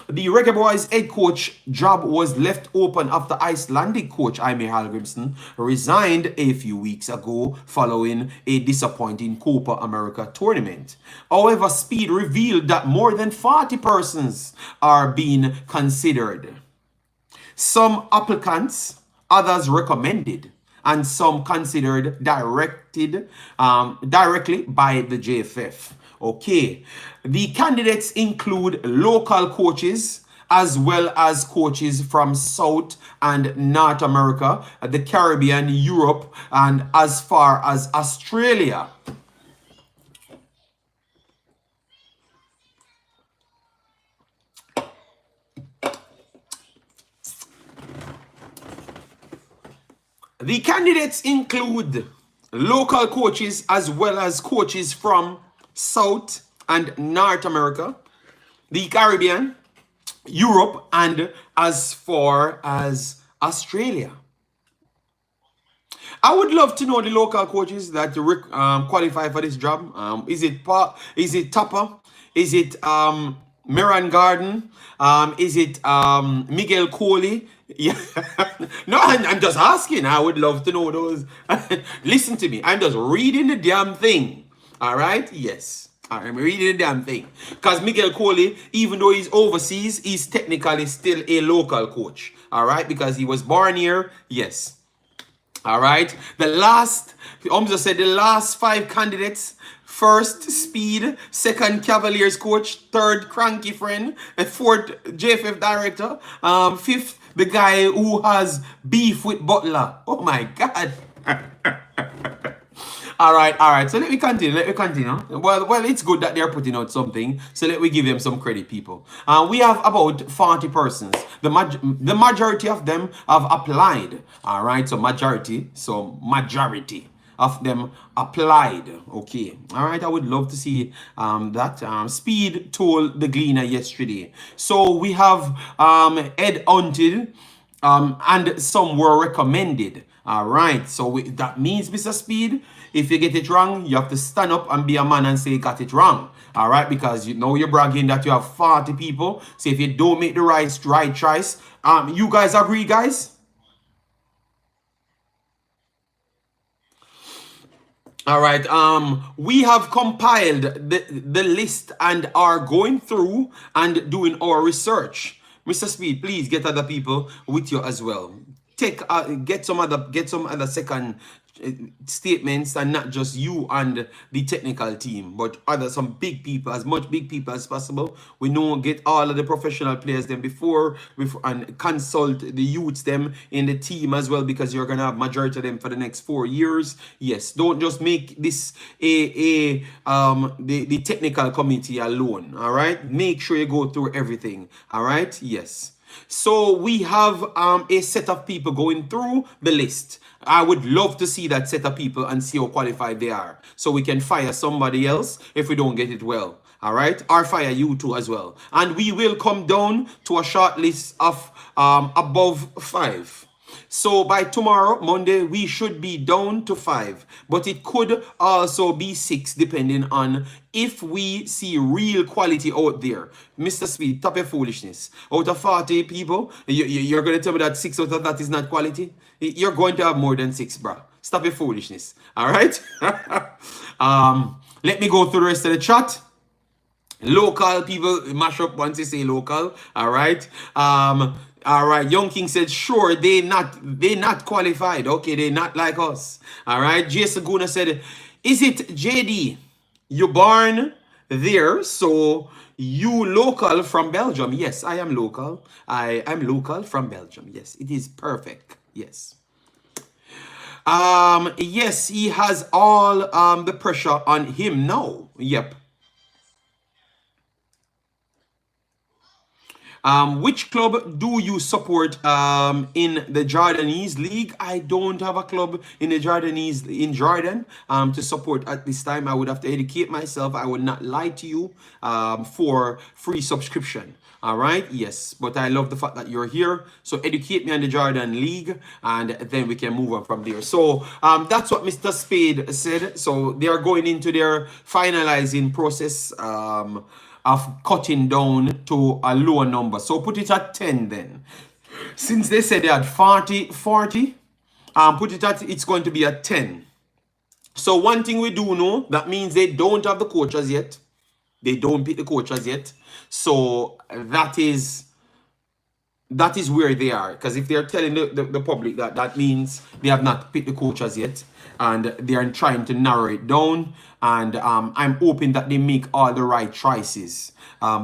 The Reggae Boyz head coach job was left open after Icelandic coach Ime Hallgrimsson resigned a few weeks ago following a disappointing Copa America tournament. However, Speed revealed that more than 40 persons are being considered. Some applicants, others recommended, and some considered directly by the JFF. Okay, the candidates include local coaches as well as coaches from South and North America, the Caribbean, Europe, and as far as Australia. The candidates include local coaches as well as coaches from South and North America, the Caribbean, Europe, and as far as Australia. I would love to know the local coaches that qualify for this job. Is it Tupper? Is it Miran Garden? Is it Miguel Coley? Yeah. No, I'm just asking. I would love to know those. Listen to me. I'm just reading the damn thing. All right? Yes. I'm reading the damn thing. Because Miguel Coley, even though he's overseas, he's technically still a local coach. All right? Because he was born here. Yes. All right? The last 5 candidates. First, Speed. Second, Cavaliers coach. Third, Cranky Friend. And fourth, JFF director. Fifth, the guy who has beef with Butler. Oh my God. All right. So let me continue. Well, it's good that they're putting out something. So let me give them some credit, people. We have about 40 persons. The majority of them have applied. All right. So majority of them applied. Okay. All right. I would love to see that. Speed told the Gleaner yesterday. So we have head hunted and some were recommended. All right. So that means, Mr. Speed, if you get it wrong, you have to stand up and be a man and say you got it wrong. All right. Because you know you're bragging that you have 40 people. So if you don't make the right choice, you guys agree, guys? All right. We have compiled the list and are going through and doing our research. Mr. Speed, please get other people with you as well. Get some other second statements, and not just you and the technical team, but some big people, as much big people as possible. We know, get all of the professional players them before and consult the youths them in the team as well, because you're gonna have majority of them for the next 4 years. Yes, don't just make this the technical committee alone. All right, make sure you go through everything. All right, yes. So we have a set of people going through the list. I would love to see that set of people and see how qualified they are, so we can fire somebody else if we don't get it well. All right, or fire you too as well. And we will come down to a short list of above 5. So by tomorrow, Monday, we should be down to 5. But it could also be 6, depending on if we see real quality out there. Mr. Speed, stop your foolishness. Out of 40 people, you're going to tell me that 6 out of that is not quality? You're going to have more than 6, bro. Stop your foolishness. All right? Let me go through the rest of the chat. Local people mash up once they say local. All right. All right. Young King said, sure, they not qualified. Okay, they not like us. All right. Jason Guna said, is it JD? You born there, so you local from Belgium? Yes, I am local. I'm local from Belgium. Yes, it is perfect. Yes. Yes, he has all the pressure on him now. Yep. Which club do you support in the Jordanese league? I don't have a club in the in Jordan to support at this time. I would have to educate myself. I would not lie to you for free subscription. All right, yes, but I love the fact that you're here. So educate me on the Jordan League, and then we can move on from there. So that's what Mr. Spade said. So they are going into their finalizing process of cutting down to a lower number. So put it at 10 then. Since they said they had 40, put it at, it's going to be at 10. So one thing we do know, that means they don't have the coaches yet. They don't pick the coaches yet. So that is where they are. Because if they're telling the public that means they have not picked the coaches yet. And they are trying to narrow it down. And I'm hoping that they make all the right choices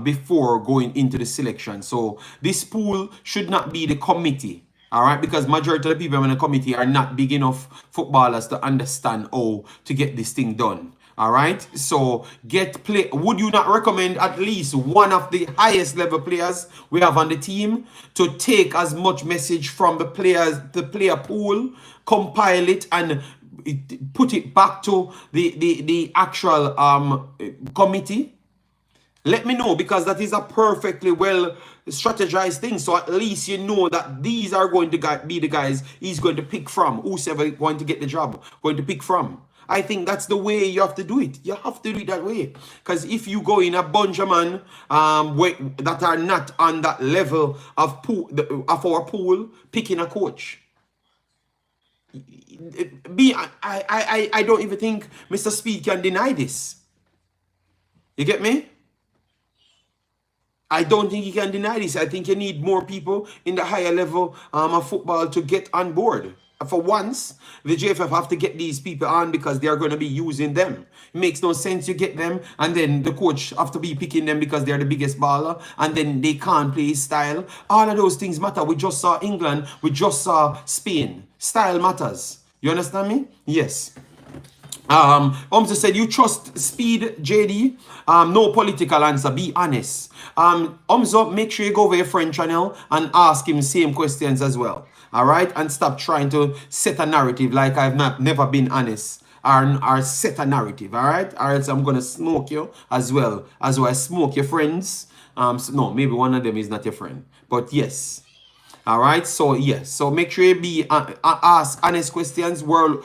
before going into the selection. So this pool should not be the committee. All right, because majority of the people in the committee are not big enough footballers to understand how to get this thing done. All right, so would you not recommend at least one of the highest level players we have on the team to take as much message from the player pool, compile it, and put it back to the actual committee? Let me know, because that is a perfectly well strategized thing. So at least you know that these are going to be the guys he's going to pick from, whoever going to get the job, going to pick from. I think that's the way you have to do it. You have to do it that way. Because if you go in a bunch of men that are not on that level of our pool, picking a coach. I don't even think Mr. Speed can deny this. You get me? I don't think you can deny this. I think you need more people in the higher level of football to get on board. For once, the JFF have to get these people on because they are going to be using them. It makes no sense you get them and then the coach have to be picking them because they're the biggest baller and then they can't play his style. All of those things matter. We just saw England. We just saw Spain. Style matters. You understand me? Yes. Omza said, you trust Speed, JD? No political answer. Be honest. Omza, make sure you go over your friend channel and ask him same questions as well. All right? And stop trying to set a narrative like I've never been honest. Or set a narrative. All right? All right, so I'm going to smoke you as well. As well as smoke your friends. So no, maybe one of them is not your friend. But yes. All right, so yes, so make sure you ask honest questions, world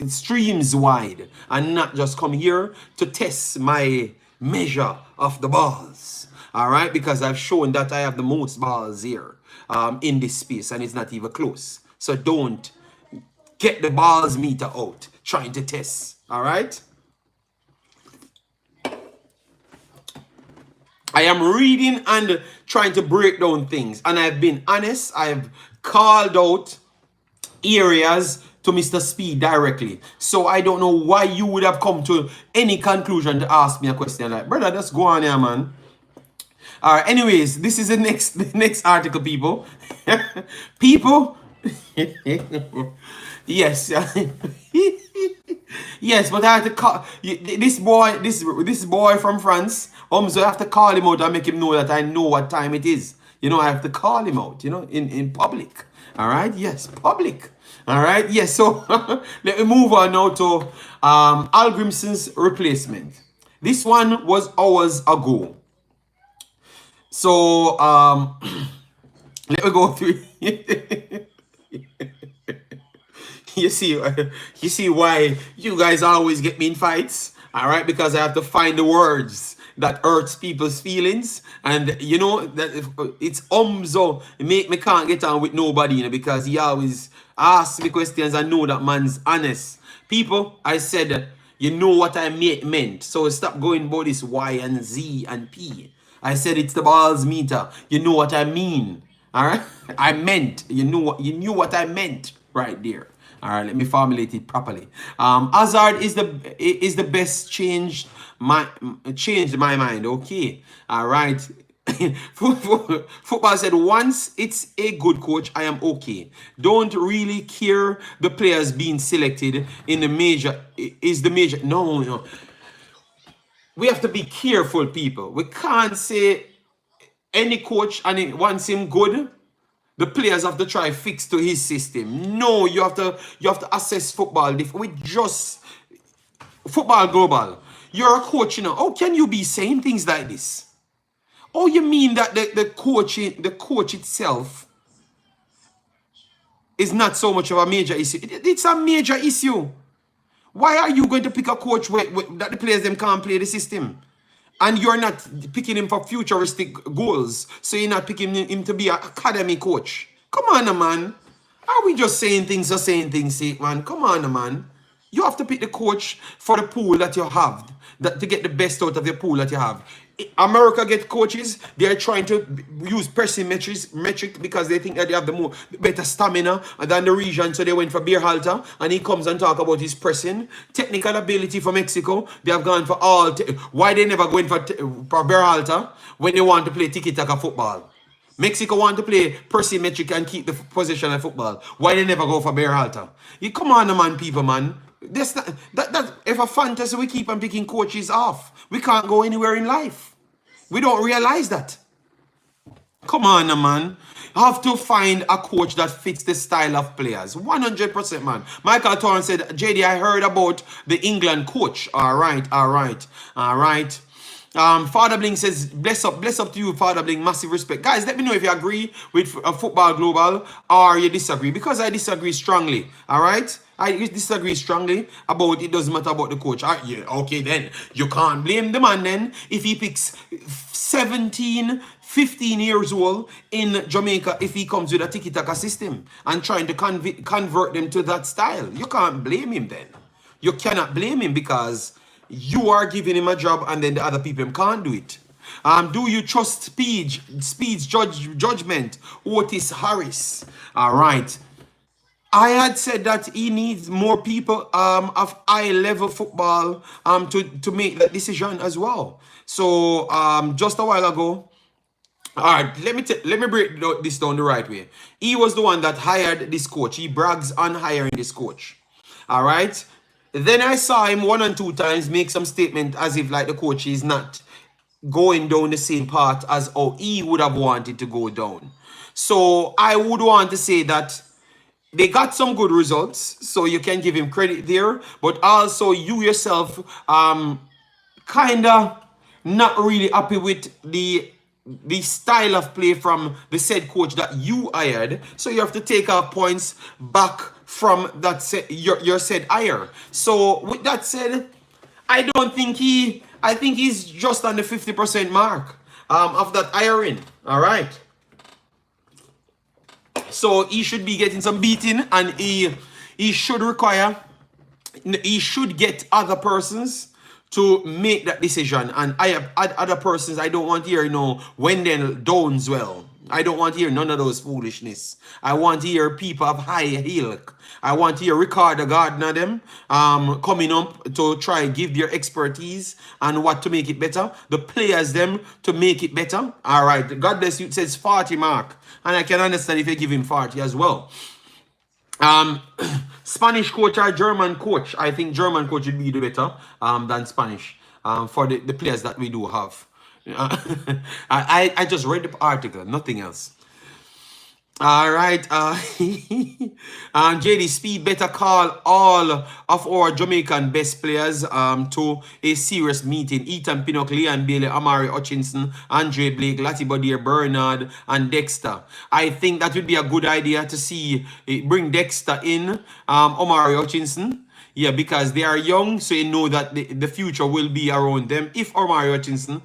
streams wide, and not just come here to test my measure of the balls. All right, because I've shown that I have the most balls here in this space, and it's not even close. So don't get the balls meter out trying to test. All right. I am reading and trying to break down things. And I've been honest. I've called out areas to Mr. Speed directly. So I don't know why you would have come to any conclusion to ask me a question like, brother, just go on here, man. All right. Anyways, this is the next article, people. People. Yes. Yes, but I have to call this boy from France. So I have to call him out and make him know that I know what time it is. You know, I have to call him out, you know, in public. All right? Yes, public. All right? Yes, so let me move on now to Al Grimson's replacement. This one was hours ago. So, let me go through it. you see why you guys always get me in fights, all right? Because I have to find the words that hurts people's feelings, and you know that it's so make me can't get on with nobody, you know, because he always asks me questions. I know that man's honest. People, I said, you know what I meant, so stop going about this Y and Z and P. I said it's the balls meter. You know what I mean. All right, I meant, you knew what I meant right there. All right, let me formulate it properly. Hazard is the best changed my mind. Okay, all right. Football said once it's a good coach, I am okay. Don't really care the players being selected in the major is the major. No. We have to be careful, people. We can't say any coach and it wants him good, the players have to try fix to his system. No, you have to assess football. We just football global. You're a coach, you know. How can you be saying things like this? Oh, you mean that the coach itself is not so much of a major issue? It's a major issue. Why are you going to pick a coach that the players them can't play the system? And you're not picking him for futuristic goals. So you're not picking him to be an academy coach. Come on, man. Are we just saying things or saying things, man? Come on, man. You have to pick the coach for the pool that you have, to get the best out of the pool that you have. America get coaches, they're trying to use pressing metric because they think that they have the better stamina than the region, so they went for beer halter, and he comes and talk about his pressing. Technical ability for Mexico, they have gone for all. Why they never going for beer halter when they want to play tiki-taka football? Mexico want to play pressing metric and keep the possession of football. Why they never go for beer halter? You come on, man, people, man. That's not, that if a fantasy we keep on picking coaches off, we can't go anywhere in life. We don't realize that. Come on, man. Have to find a coach that fits the style of players. 100%, man. Michael Torrance said, JD, I heard about the England coach. All right. Father Bling says, bless up to you, Father Bling. Massive respect. Guys, let me know if you agree with Football Global or you disagree, because I disagree strongly. All right? I disagree strongly about it doesn't matter about the coach. Yeah, okay, then you can't blame the man then if he picks 17, 15 years old in Jamaica, if he comes with a tiki-taka system and trying to convert them to that style. You can't blame him then. You cannot blame him because you are giving him a job and then the other people can't do it. Do you trust Speed's judgment? Otis Harris. All right. I had said that he needs more people of high-level football to make that decision as well. So just a while ago, all right, let me break this down the right way. He was the one that hired this coach. He brags on hiring this coach. All right. Then I saw him 1 and 2 times make some statement as if like the coach is not going down the same path as how he would have wanted to go down. So I would want to say that they got some good results, so you can give him credit there. But also you yourself kind of not really happy with the style of play from the said coach that you hired. So you have to take our points back from that your said hire. So with that said, I think he's just on the 50% mark of that hiring. All right. So he should be getting some beating, and he should get other persons to make that decision. And I have other persons. I don't want to hear, Wendell Downswell. I don't want to hear none of those foolishness. I want to hear people of high ilk. I want to hear Ricardo Gardner them coming up to try give their expertise and what to make it better. The players them to make it better. All right. God bless you. It says 40 mark. And I can understand if you give him 40 as well. Spanish coach or German coach. I think German coach would be the better than Spanish for the players that we do have. I just read the article, nothing else. All right. JD Speed better call all of our Jamaican best players to a serious meeting. Ethan Pinnock, Leon Bailey, Amari Hutchinson, Andre Blake, Lati Bodier, Bernard, and Dexter. I think that would be a good idea to see bring Dexter in, Amari Hutchinson. Yeah, because they are young, so you know that the future will be around them. If Omari Hutchinson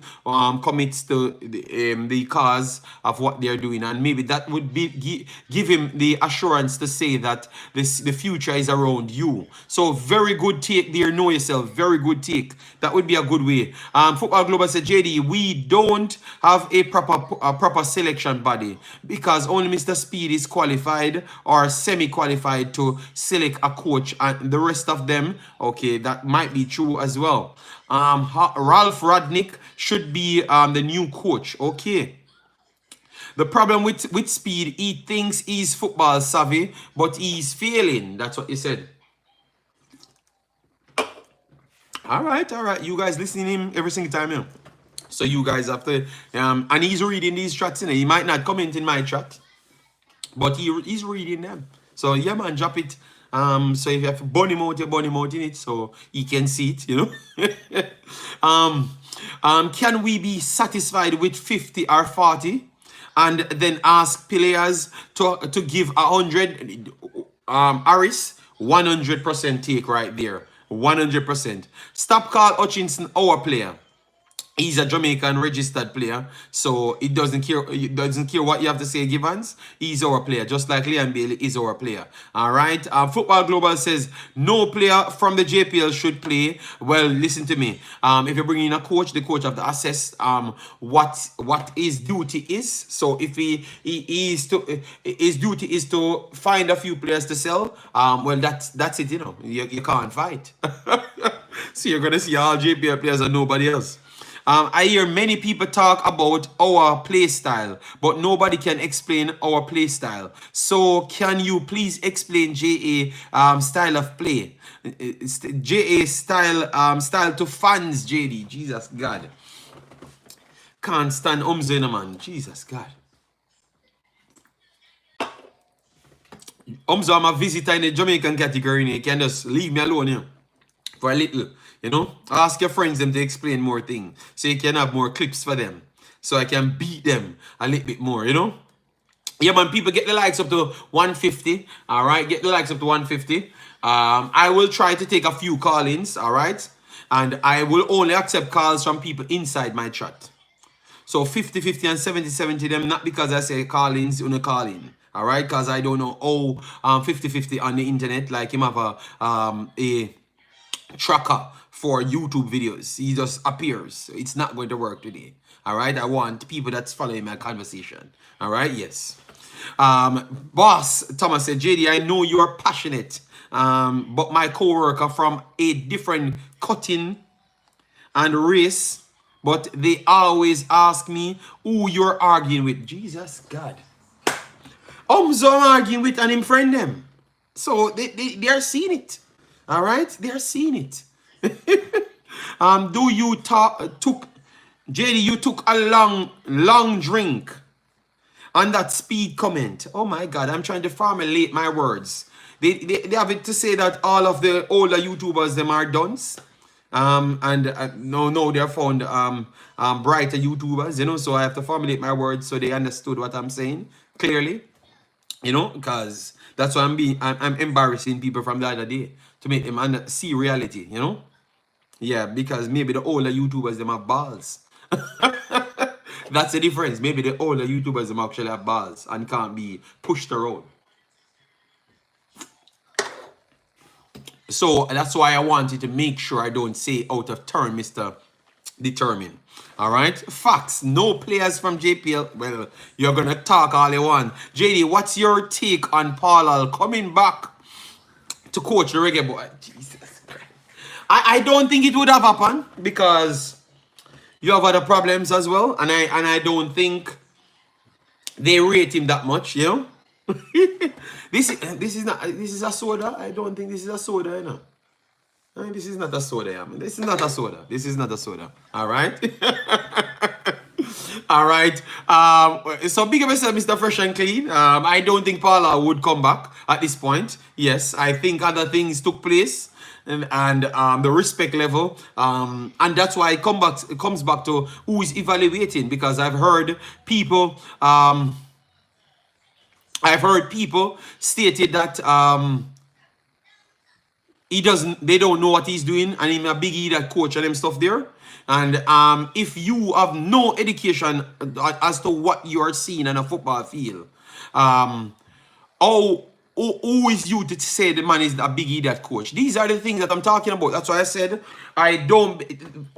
commits to the cause of what they're doing, and maybe that would be give him the assurance to say that the future is around you. So very good take there. Know yourself. Very good take. That would be a good way. Football Global said, JD, we don't have a proper selection body because only Mr. Speed is qualified or semi-qualified to select a coach, and the rest of them, okay, that might be true as well. Ralph Radnick should be the new coach. Okay. The problem with Speed, he thinks he's football savvy, but he's failing. That's what he said. All right. You guys listening to him every single time, yeah. So you guys have to, and he's reading these chats, He might not comment in my chat, but he's reading them. So yeah, man, drop it. So if you have to burn him out, you burn him out in it, so he can see it, Can we be satisfied with 50 or 40, and then ask players to give 100? Harris, 100% take right there, 100%. Stop call Hutchinson our player. He's a Jamaican registered player, so it doesn't care. It doesn't care what you have to say, Givens. He's our player, just like Leon Bailey is our player. All right. Football Global says no player from the JPL should play. Well, listen to me. If you're bringing in a coach, the coach have to assess what his duty is. So if his duty is to find a few players to sell, well, that's it. You can't fight. So you're gonna see all JPL players and nobody else. I hear many people talk about our play style, but nobody can explain our play style. So can you please explain JA style of play? JA style to fans, JD. Jesus God. Can't stand Umzo, man. Jesus God. Umzo, I'm a visitor in the Jamaican category. You can just leave me alone here for a little. Ask your friends them to explain more things so you can have more clips for them, so I can beat them a little bit more. Yeah, man, people, get the likes up to 150. All right, get the likes up to 150. I will try to take a few call-ins. All right, and I will only accept calls from people inside my chat. So 50-50 and 70-70 them, not because I say call-ins, you call in. All right, because I don't know 50-50 on the internet, like him have a tracker for YouTube videos. He just appears. It's not going to work today. All right. I want people that's following my conversation. All right. Yes. Boss Thomas said, JD, I know you are passionate, but my co-worker from a different cutting and race, but they always ask me who you're arguing with. Jesus God. So I'm arguing with and him friend them. So they are seeing it. All right, they are seeing it. Do you took JD? You took a long drink on that Speed comment. Oh my God, I'm trying to formulate my words. They have it to say that all of the older YouTubers them are dunce. No, they're found brighter YouTubers. So I have to formulate my words so they understood what I'm saying clearly. Because that's why I'm embarrassing people from the other day to make them see reality, Yeah, because maybe the older YouTubers, them have balls. That's the difference. Maybe the older YouTubers, them actually have balls and can't be pushed around. So that's why I wanted to make sure I don't say out of turn, Mr. Determined. All right. Facts. No players from JPL. Well, you're going to talk all you want. JD, what's your take on Paul coming back to coach the Reggae boy? Jesus Christ. I don't think it would have happened because you have other problems as well. And I don't think they rate him that much, This is a soda. I don't think this is a soda, This is not a soda, This is not a soda. This is not a soda. All right. All right. So big up yourself, Mr. Fresh and Clean. I don't think Paula would come back at this point. Yes, I think other things took place. And the respect level, and that's why it comes back to who is evaluating, because I've heard people stated that they don't know what he's doing, and him a biggie that coach and them stuff there. And if you have no education as to what you are seeing in a football field, um how who is you to say the man is a big idiot coach? These are the things that I'm talking about. That's why I said I don't.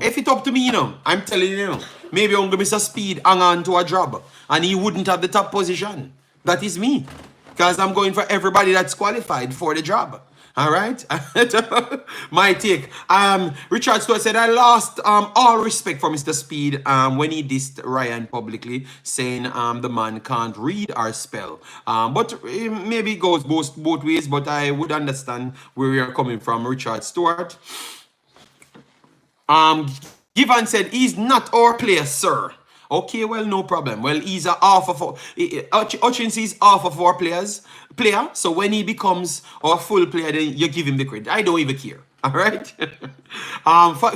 If it's up to me, I'm telling you, maybe Uncle Mr. Speed hang on to a job and he wouldn't have the top position. That is me, because I'm going for everybody that's qualified for the job. All right. My take. Richard Stewart said, I lost all respect for Mr. Speed when he dissed Ryan publicly, saying the man can't read or spell. But maybe it goes both ways, but I would understand where you're coming from, Richard Stewart. Givan said, he's not our player, sir. Okay, well, no problem. Well, he's a half of Hutchins is half of our player. So when he becomes our full player, then you give him the credit. I don't even care. All right.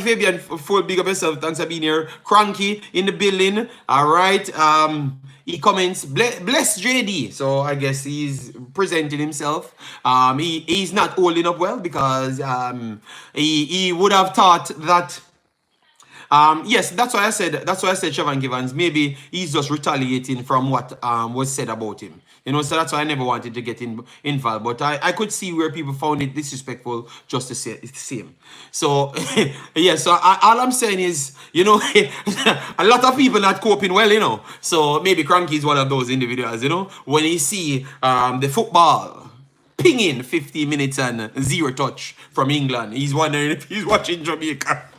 Fabian, full big up yourself. Thanks for being here. Cranky in the building. All right. He comments, bless JD. So I guess he's presenting himself. He's not holding up well, because he would have thought that. Yes, that's why I said Siobhan Givens. Maybe he's just retaliating from what was said about him. So that's why I never wanted to get involved. But I could see where people found it disrespectful just to say it's the same. So yeah, so all I'm saying is, a lot of people not coping well, So maybe Cranky is one of those individuals, when he see the football pinging 50 minutes and 0 touch from England, he's wondering if he's watching Jamaica.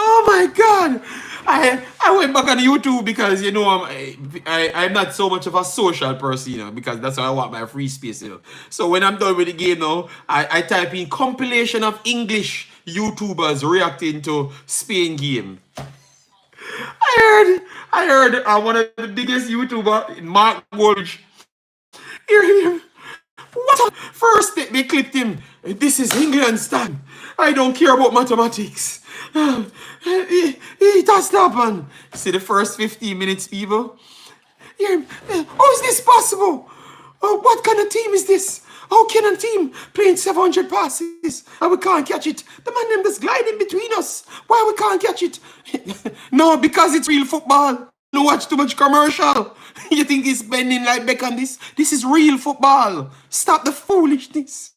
Oh my God! I went back on YouTube because I'm not so much of a social person, because that's how I want my free space. So when I'm done with the game now, I type in compilation of English YouTubers reacting to Spain game. I heard one of the biggest YouTuber, Mark Wolch. Hear him. What? First they clipped him. This is England's time. I don't care about mathematics. It has happened. See the first 15 minutes, people. How is this possible? What kind of team is this? How can a team playing 700 passes and we can't catch it? The man them just gliding between us. Why we can't catch it? No, because it's real football. Don't watch too much commercial. You think he's bending like Beckham? This is real football. Stop the foolishness.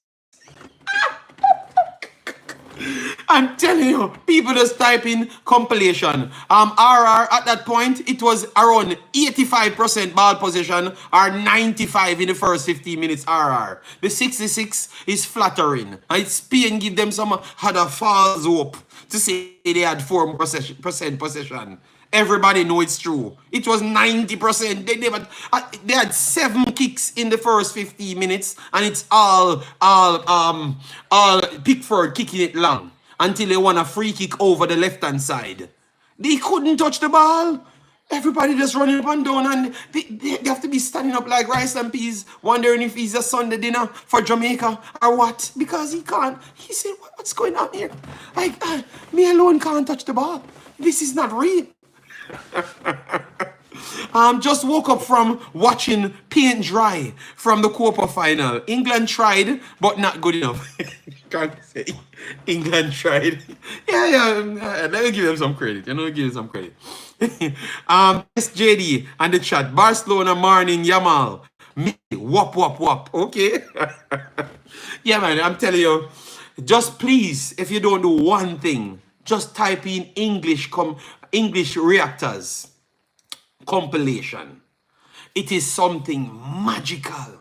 I'm telling you, people just type in compilation. RR at that point, it was around 85% ball possession or 95 in the first 15 minutes RR. The 66 is flattering. And Spain give them some had a false hope to say they had 4% possession. Everybody know it's true. It was 90%. They had 7 kicks in the first 15 minutes, and it's all Pickford kicking it long until they won a free kick over the left-hand side. They couldn't touch the ball. Everybody just running up and down, and they have to be standing up like rice and peas, wondering if he's a Sunday dinner for Jamaica or what, because he can't. He said, what's going on here? Me alone can't touch the ball. This is not real. Just woke up from watching paint dry from the Copa final. England tried, but not good enough. Can't say England tried. Yeah. Let me give them some credit. Give them some credit. SJD and the chat. Barcelona morning Yamal. Wop. Okay. Yeah, man. I'm telling you. Just please, if you don't do one thing, just type in English reactors compilation. It is something magical.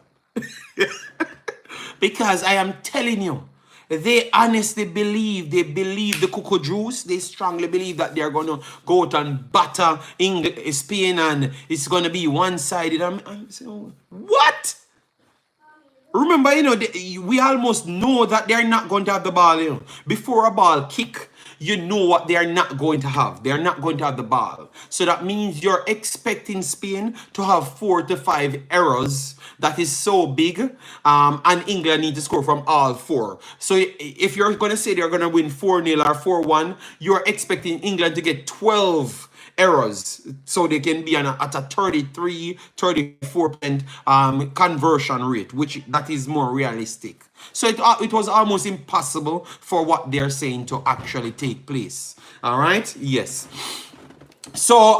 Because I am telling you, they honestly believe the Cocoa Juice. They strongly believe that they're going to go out and batter Spain and it's going to be one-sided. I'm saying, what? Remember, we almost know that they're not going to have the ball. Before a ball kick, you know what they are not going to have. They are not going to have the ball. So that means you're expecting Spain to have 4 to 5 errors. That is so big. And England need to score from all 4. So if you're going to say they're going to win 4-0 or 4-1, you're expecting England to get 12 errors, so they can be at a 34% conversion rate, which that is more realistic. So it was almost impossible for what they're saying to actually take place. All right, yes. So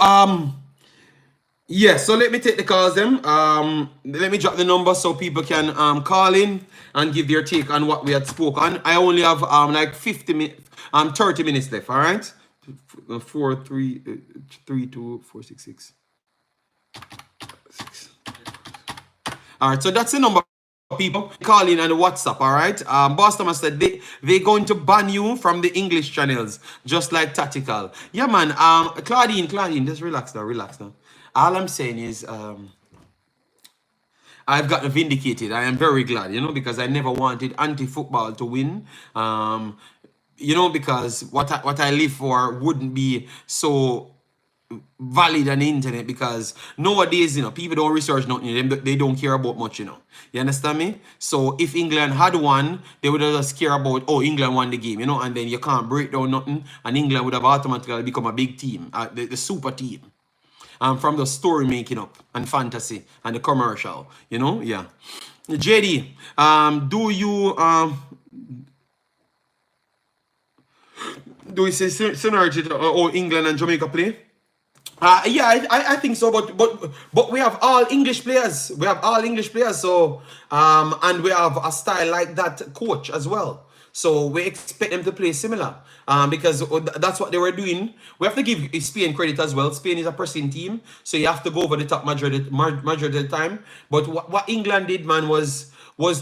so let me take the calls then. Let me drop the number so people can call in and give their take on what we had spoken. I only have like 30 minutes left. All right. 4 3 3 2 4 6 6 6. All right, so that's the number of people calling on the WhatsApp. All right, Boss Thomas said they're going to ban you from the English channels, just like Tactical. Yeah, man. Claudine, just relax now. All I'm saying is I've gotten vindicated. I am very glad, because I never wanted anti-football to win. Because what I live for wouldn't be so valid on the internet, because nowadays, people don't research nothing. They don't care about much, You understand me? So if England had won, they would have just care about, England won the game, and then you can't break down nothing, and England would have automatically become a big team, the super team. From the story making up and fantasy and the commercial, yeah. JD, do we say synergy or England and Jamaica play? I think so, but we have all English players. So and we have a style like that coach as well. So we expect them to play similar. Because that's what they were doing. We have to give Spain credit as well. Spain is a pressing team, so you have to go over the top majority of the time. But what England did, man, was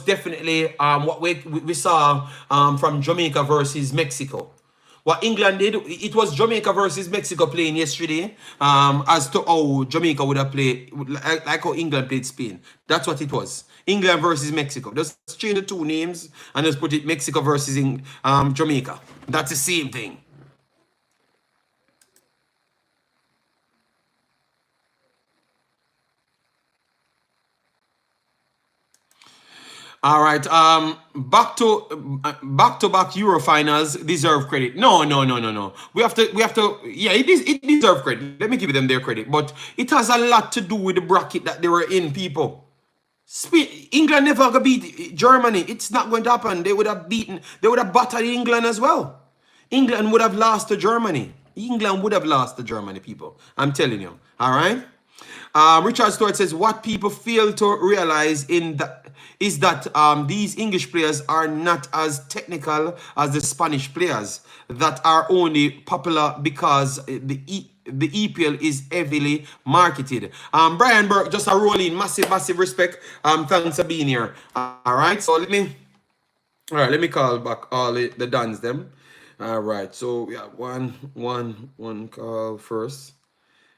definitely what we saw from Jamaica versus Mexico. What England did, it was Jamaica versus Mexico playing yesterday, as to how Jamaica would have played, like how England played Spain. That's what it was. England versus Mexico. Just change the two names and just put it Mexico versus Jamaica. That's the same thing. All right. Back to Euro finals deserve credit. No. We have to. Yeah, it deserve credit. Let me give them their credit, but it has a lot to do with the bracket that they were in, people. England never gonna beat Germany. It's not going to happen. They would have battered England as well. England would have lost to Germany. People. I'm telling you. All right. Richard Stewart says, what people fail to realize is that these English players are not as technical as the Spanish players that are only popular because the EPL is heavily marketed. Brian Burke, just a roll in, massive respect. Thanks for being here. All right, so let me call back all the Dons them. All right, so we have one call first.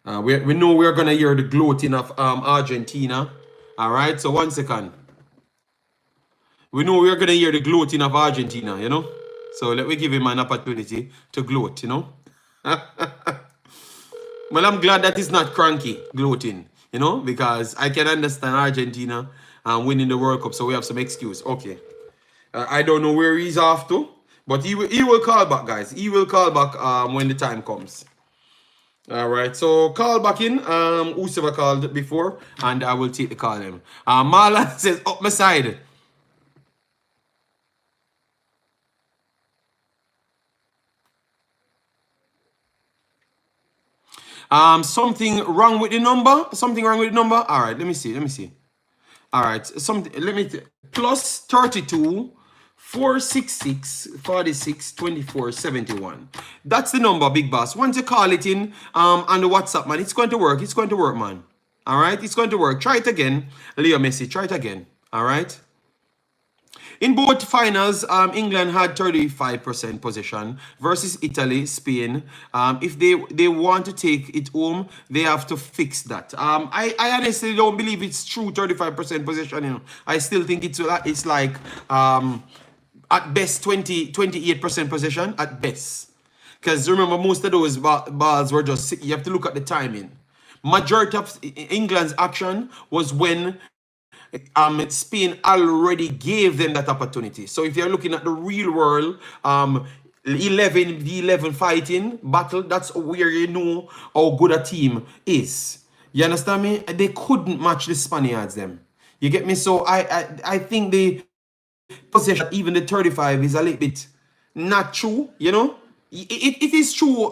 We know we're gonna hear the gloating of Argentina. All right, so 1 second. We know we're gonna hear the gloating of Argentina, So let me give him an opportunity to gloat, Well, I'm glad that it's not cranky gloating, because I can understand Argentina winning the World Cup, so we have some excuse. Okay, I don't know where he's off to, but he will call back, guys. He will call back when the time comes. All right, so call back in. Whoever called before, and I will take the call him. Marlon says up my side. Something wrong with the number? All right, let me see. All right, plus 32 466 46 24 71. That's the number, big boss. Once you call it in on the WhatsApp, man, it's going to work. Man. All right, it's going to work. Try it again. Leo Messi, try it again. All right. In both finals, England had 35% possession versus Italy, Spain. If they want to take it home, they have to fix that. I honestly don't believe it's true 35% possession. I still think it's like at best 28% possession at best. Because remember, most of those balls were just, you have to look at the timing. Majority of England's action was when Spain already gave them that opportunity. So if you're looking at the real world, 11v11 fighting battle, that's where you know how good a team is. You understand me? They couldn't match the Spaniards them. You get me? So I think the possession, even the 35, is a little bit not true, you know. It is true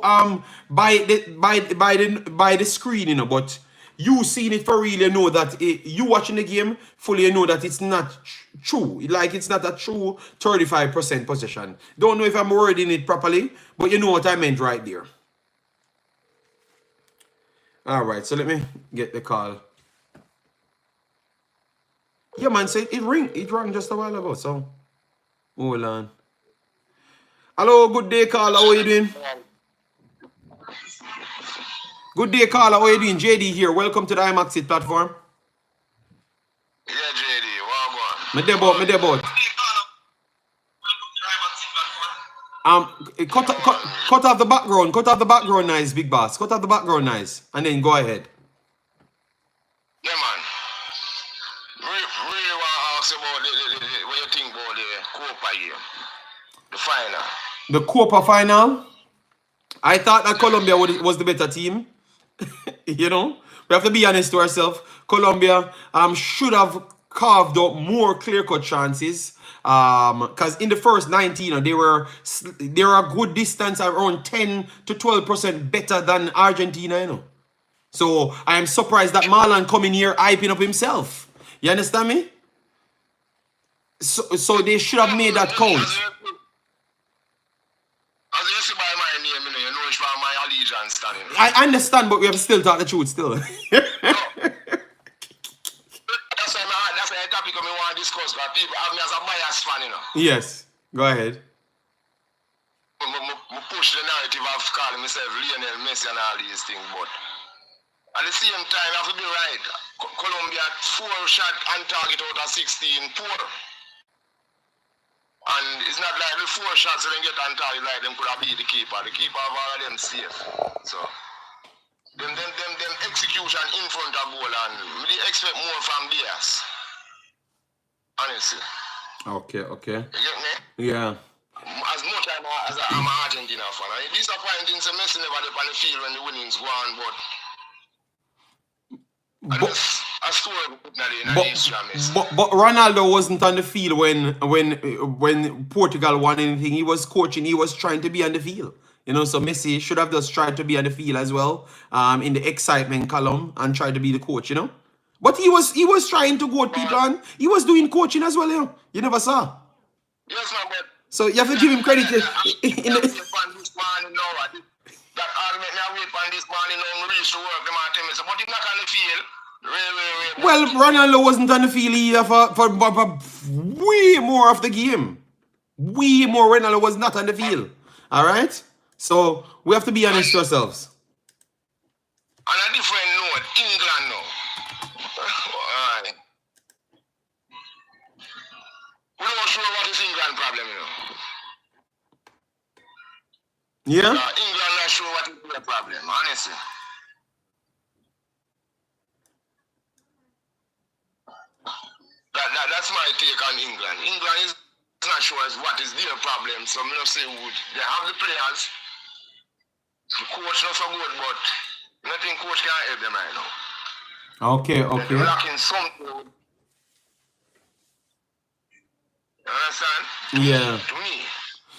by the screen, you know, but you seeing it for real, you know that you watching the game fully, you know that it's not true. Like it's not a true 35% possession. Don't know if I'm wording it properly, but you know what I meant right there. All right, so let me get the call. Yeah, man, say it rang just a while ago. So hold on. Hello, good day, Carla. How are you doing? Good day, Carla. How are you doing? JD here. Welcome to the Imaxit platform. Yeah, JD. Wow, Me debut. Cut off the background. Cut off the background, nice, big boss. Cut off the background, nice, and then go ahead. Yeah, man. Really want to ask about what you think about the Copa here, the final. The Copa final. I thought that Colombia was the better team. You know, we have to be honest to ourselves. Colombia should have carved out more clear-cut chances. Because in the first 19, they were a good distance, around 10 to 12% better than Argentina, you know. So I am surprised that Marlon coming here hyping up himself. You understand me? So they should have made that count. As you see by my name, you know it's by my allegiance standing. I understand, but we have to still talk the truth still. That's why a topic we want to discuss, but people have me as a bias fan, you know. Yes, go ahead. I push the narrative of calling myself Lionel Messi and all these things, but at the same time, I have to be right. Colombia 4 shot on target out of 16, poor. And it's not like the 4 shots they get on target like them could have beat the keeper. The keeper have all of them safe. So them execution in front of goal, and we expect more from theirs. Honestly. Okay. You get me? Yeah. As much as I'm an Argentina fan, it's disappointing to Messi never on the field when the winnings go on, but but Ronaldo wasn't on the field when Portugal won anything. He was coaching. He was trying to be on the field. You know, so Messi should have just tried to be on the field as well, in the excitement column, and try to be the coach. You know, but he was trying to goad people on. He was doing coaching as well. You know, you never saw. Yes, man. But so you have to give him credit. That argument now wait on this morning now reach to work, them and tell me so, but he's not on the field. Well, Ronaldo wasn't on the field either for way more of the game. Way more. Ronaldo was not on the field. Alright? So we have to be honest to ourselves. On a different note, England now. Alright. We don't sure what is England problem, you know. Yeah? England not sure what is their problem, honestly. That's my take on England. England is not sure what is their problem, so I'm not saying they have the players. The coach not so good, but nothing coach can help them right now. Okay. They're lacking something. You understand? Yeah. To me.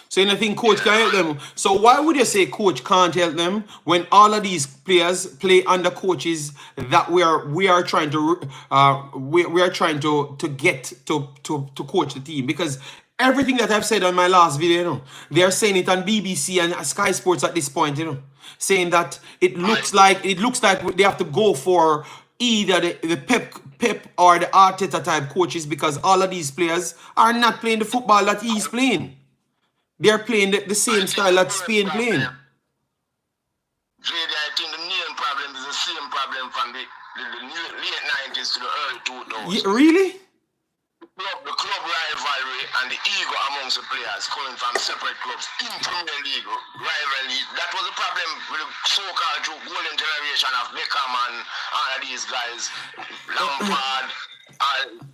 So you think coach can help them? So why would you say coach can't help them when all of these players play under coaches that we are trying to get to coach the team? Because everything that I've said on my last video, you know, they are saying it on BBC and Sky Sports at this point, you know, saying that it looks like they have to go for either the Pep or the Arteta type coaches, because all of these players are not playing the football that he's playing. They're playing the same style that Spain playing. JD, I think the main problem is the same problem from the late 90s to the early 2000s. Yeah, really? the club rivalry and the ego amongst the players coming from separate clubs in Premier League rivalry. That was the problem with the so-called golden generation of Beckham and all of these guys, Lampard.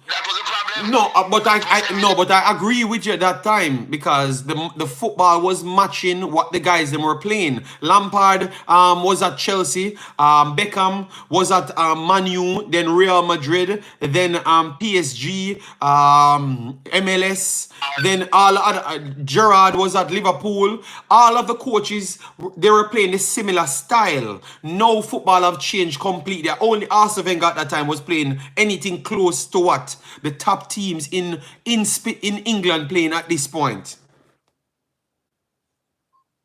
That was the problem. No, but I agree with you at that time because the football was matching what the guys them were playing. Lampard was at Chelsea, Beckham was at Man U, then Real Madrid, then PSG, MLS, then all other Gerrard was at Liverpool. All of the coaches they were playing a similar style. No football have changed completely. Only Arsene Wenger at that time was playing anything close to what the top teams in England playing at this point.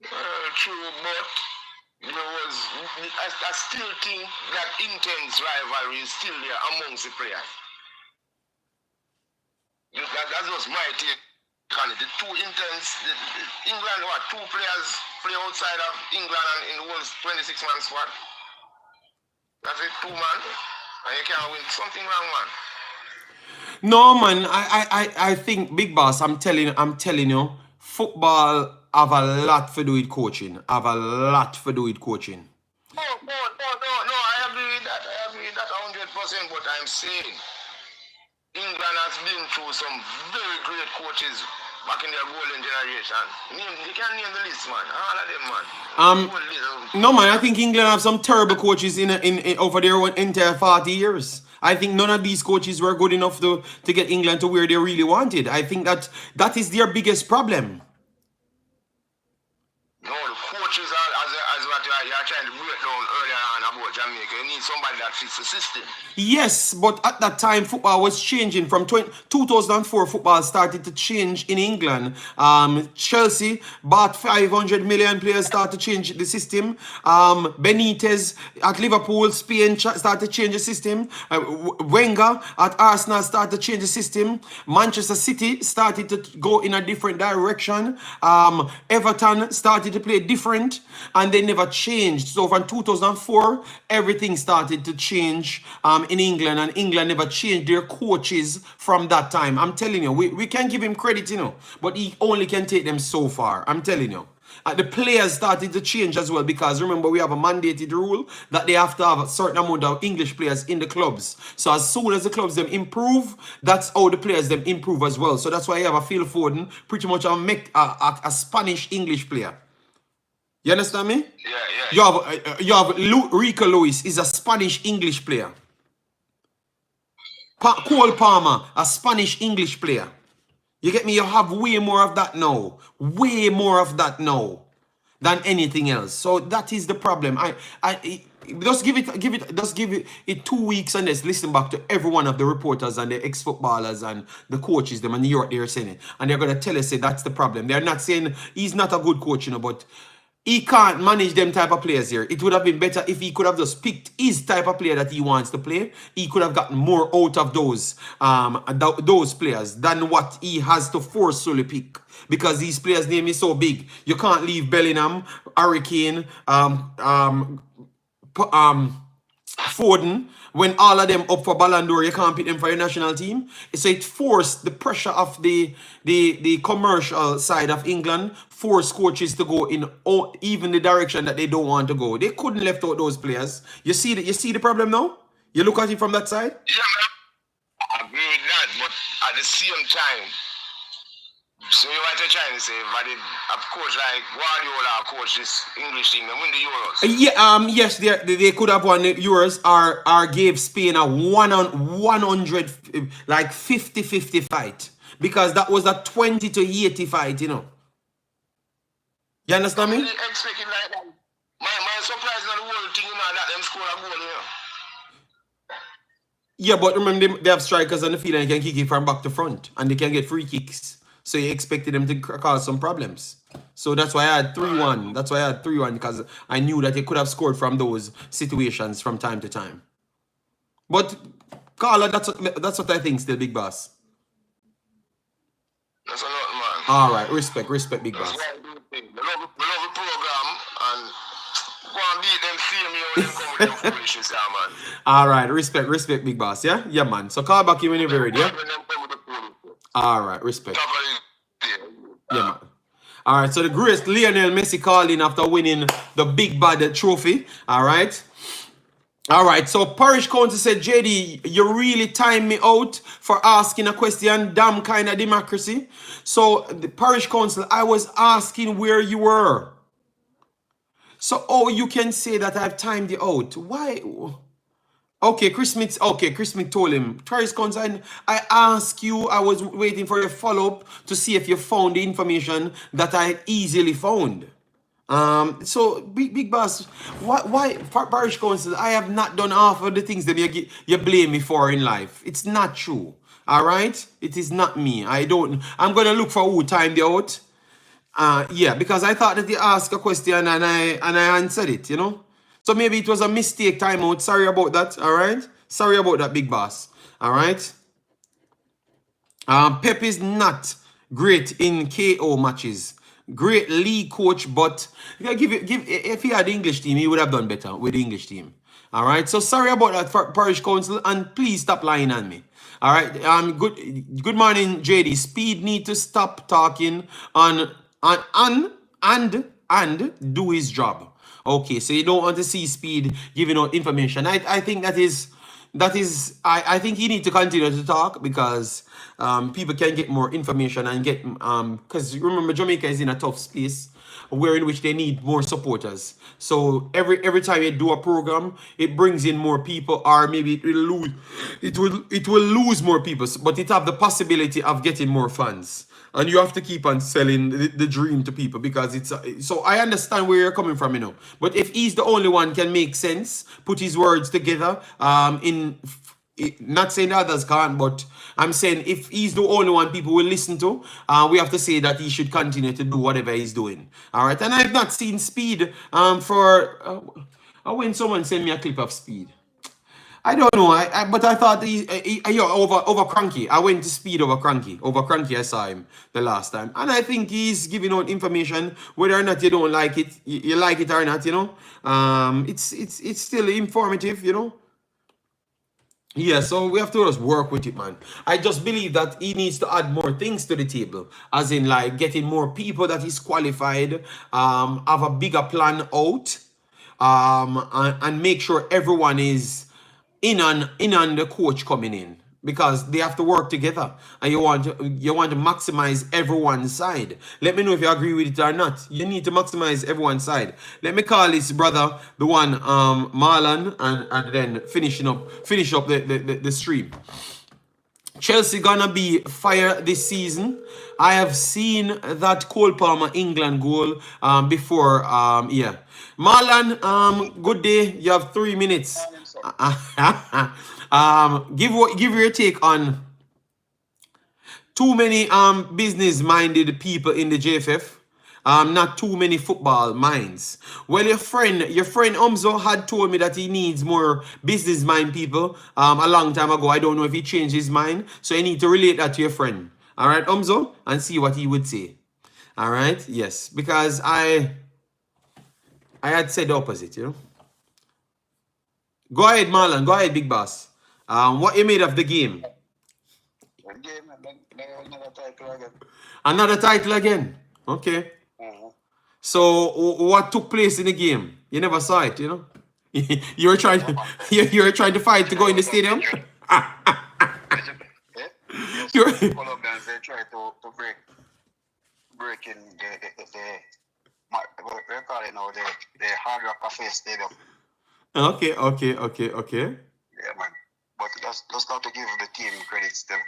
True, but there was I still think that intense rivalry is still there amongst the players. That was my take on it. The two intense England, what, two players play outside of England and in the whole 26-man squad. That's it, 2 man, and you can't win. Something wrong, man. No man, I think Big Boss, I'm telling you, football have a lot to do with coaching. Have a lot to do with coaching. No, I agree with that 100%, but I'm saying England has been through some very great coaches back in their golden generation. You can name the list, man. All of them, man. No man, I think England have some terrible coaches in over their entire 40 years. I think none of these coaches were good enough to get England to where they really wanted. I think that is their biggest problem. No, the coaches are, as what you are trying to break down earlier on about Jamaica. You need somebody that fits the system. Yes, but at that time, football was changing. From 2004, football started to change in England. Chelsea bought 500 million players, started to change the system. Benitez at Liverpool, Spain started to change the system. Wenger at Arsenal started to change the system. Manchester City started to go in a different direction. Everton started to play different, and they never changed. So from 2004, everything started to change in England, and England never changed their coaches from that time. I'm telling you, we can give him credit, you know, but he only can take them so far. I'm telling you. The players started to change as well, because remember, we have a mandated rule that they have to have a certain amount of English players in the clubs. So as soon as the clubs them improve, that's how the players them improve as well. So that's why you have a Phil Foden, pretty much a Spanish English player. You understand me? Yeah. You have Rico Lewis is a Spanish English player. Cole Palmer, a Spanish English player. You get me? You have way more of that now. Way more of that now than anything else. So that is the problem. Just give it 2 weeks and just listen back to every one of the reporters and the ex-footballers and the coaches them, and they're saying it. And they're gonna tell us say that's the problem. They're not saying he's not a good coach, you know, but he can't manage them type of players here. It would have been better if he could have just picked his type of player that he wants to play. He could have gotten more out of those players than what he has to forcefully pick. Because these players' name is so big. You can't leave Bellingham, Hurricane, Foden, when all of them up for Ballon d'Or, you can't pick them for your national team. So it forced the pressure of the commercial side of England, forced coaches to go in even the direction that they don't want to go. They couldn't left out those players. You see the problem now? You look at it from that side? Yeah, man. I agree with that, but at the same time, so you what you're trying to say, but of course, like Guardiola coach this English team and win the Euros. Yeah, yes, they could have won the Euros or gave Spain a 100, like 50-50 fight. Because that was a 20-80 fight, you know. You understand me? I really expect it like that. My surprise on the whole thing, you know, that them score a goal, you know. Yeah, but remember, they have strikers on the field and they can kick it from back to front. And they can get free kicks. So you expected them to cause some problems. So that's why I had 3-1. That's why I had 3-1, because I knew that they could have scored from those situations from time to time. But, Carla, that's what I think still, Big Boss. That's a lot, man. All right, respect, Big Boss. That's why I do things. We love the program, and go and beat them, see me how them come with them foolishness, yeah, man. All right, respect, Big Boss, yeah? Yeah, man. So call back you when you're ready, yeah? When them come with the fool. All right, respect. Top of the Yeah, man. All right, so the great Lionel Messi calling after winning the Big Bad trophy. All right. All right, so Parish Council said, JD, you really timed me out for asking a question, damn kind of democracy. So the Parish Council, I was asking where you were. So, oh, you can say that I've timed you out. Why? Okay, Chris Smith told him, Parish Council, I asked you, I was waiting for your follow-up to see if you found the information that I easily found. So big boss, why Parish Council? I have not done half of the things that you blame me for in life. It's not true. All right, it is not me. I'm gonna look for who timed you out. Yeah, because I thought that you asked a question and I answered it. You know, so maybe it was a mistake timeout. Sorry about that. All right, sorry about that, big boss. All right. Pep is not great in KO matches. Great league coach, but if he had the English team, he would have done better with the English team. All right. So sorry about that, Parish Council, and please stop lying on me. All right. Good morning, JD. Speed need to stop talking and do his job. Okay. So you don't want to see Speed giving out information. I think I think he need to continue to talk because people can get more information and get because remember Jamaica is in a tough space where in which they need more supporters. So every time you do a program, it brings in more people, or maybe it will lose more people, but it have the possibility of getting more funds. And you have to keep on selling the dream to people because it's so I understand where you're coming from, you know. But if he's the only one can make sense, put his words together, not saying the others can't, but I'm saying if he's the only one people will listen to, we have to say that he should continue to do whatever he's doing. All right. And I've not seen Speed when someone sent me a clip of Speed. I don't know, but I thought over Cranky. I went to Speed over Cranky. Over Cranky, I saw him the last time. And I think he's giving out information, whether or not you don't like it, you like it or not, you know. It's still informative, you know. Yeah, so we have to just work with it, man. I just believe that he needs to add more things to the table, as in like getting more people that is qualified, have a bigger plan out, and make sure everyone is in on the coach coming in, because they have to work together, and you want to maximize everyone's side. Let me know if you agree with it or not. You need to maximize everyone's side. Let me call this brother, the one Marlon, and then finish up the stream. Chelsea gonna be fire this season. I have seen that Cole Palmer England goal before. Yeah, Marlon, good day. You have 3 minutes. Give your take on too many business-minded people in the JFF. Not too many football minds. Well, your friend Umzo had told me that he needs more business-mind people a long time ago. I don't know if he changed his mind, so you need to relate that to your friend. All right, Umzo, and see what he would say. All right, yes, because I had said the opposite, you know. Go ahead, Marlon. Go ahead, big boss. What you made of the game? Another title again. Another title again. Okay. So what took place in the game? You never saw it, you know. you were trying to fight to go in the stadium. Colombians, they try to break in the we're calling now the Hard Rock Cafe Stadium. Okay. Yeah, man. But just got to give the team credit still.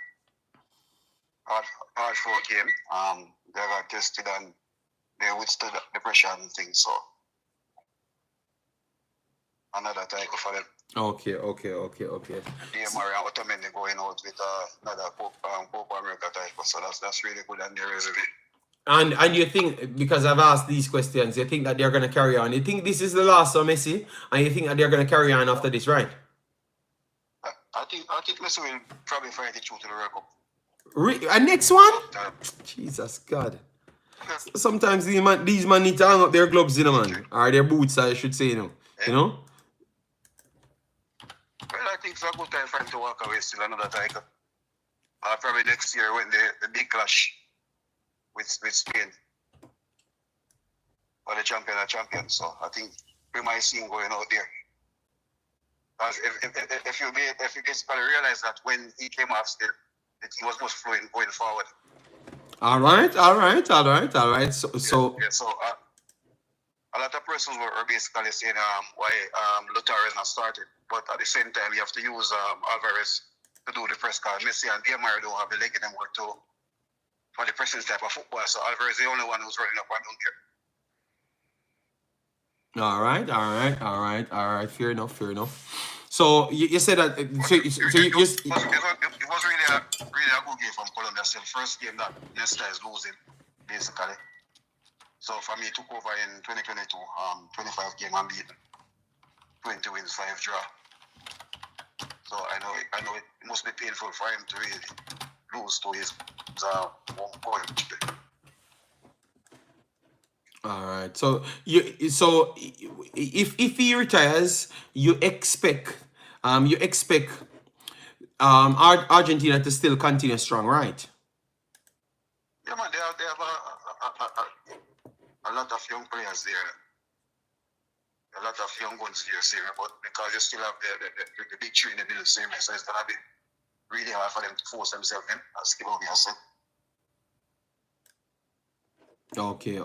Hard fought game. They got tested and they withstood the pressure and things. So another title for them. Okay. Yeah, Mario Otamendi going out with another Copa America title. So that's really good on their resume. And you think, because I've asked these questions, you think that they're gonna carry on? You think this is the last of Messi, and you think that they're gonna carry on after this, right? I think Messi will probably fight it through to the World Cup. And next one? Jesus God. Sometimes these man need to hang up their gloves, you know, man, or their boots, I should say, you know. You know. Well, I think it's a good time for him to walk away still another title. probably next year when the big clash with Spain for the champion and champion. So I think we might see him going out there. Because if you basically realize that when he came off still, the team was most fluent going forward. All right. So a lot of persons were basically saying why Lutaro not started, but at the same time you have to use Alvarez to do the press card. Messi and Neymar don't have the leg in them work to for the pressing type of football. So Alvarez is the only one who's running up and down there. all right. Fair enough. So you said that. It was really a good game from Colombia. It's the first game that Nesta is losing, basically. So for me, took over in 2022, 25 game unbeaten, 20 wins, 5 draw. So I know it must be painful for him to really lose to his 1 point. All right. So if he retires, you expect Argentina to still continue strong, right? Yeah, man. They have a lot of young players there. A lot of young ones here, but because you still have the big three in the middle, same, so it's gonna be really hard for them to force themselves in, as Colombia said. Okay.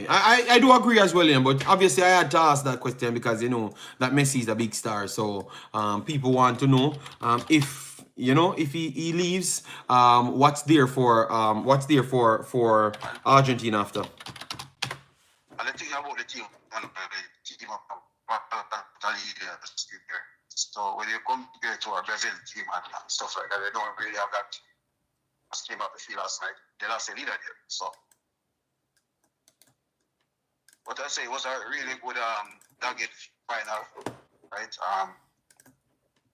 I do agree as well, but obviously I had to ask that question because you know that Messi is a big star, so people want to know if he leaves, what's there for Argentina after. And the thing about the team, so when you compare to our Brazil team and stuff like that, they don't really have that. As came out the field last night, they lost a leader there. So what I say, it was a really good target final, right?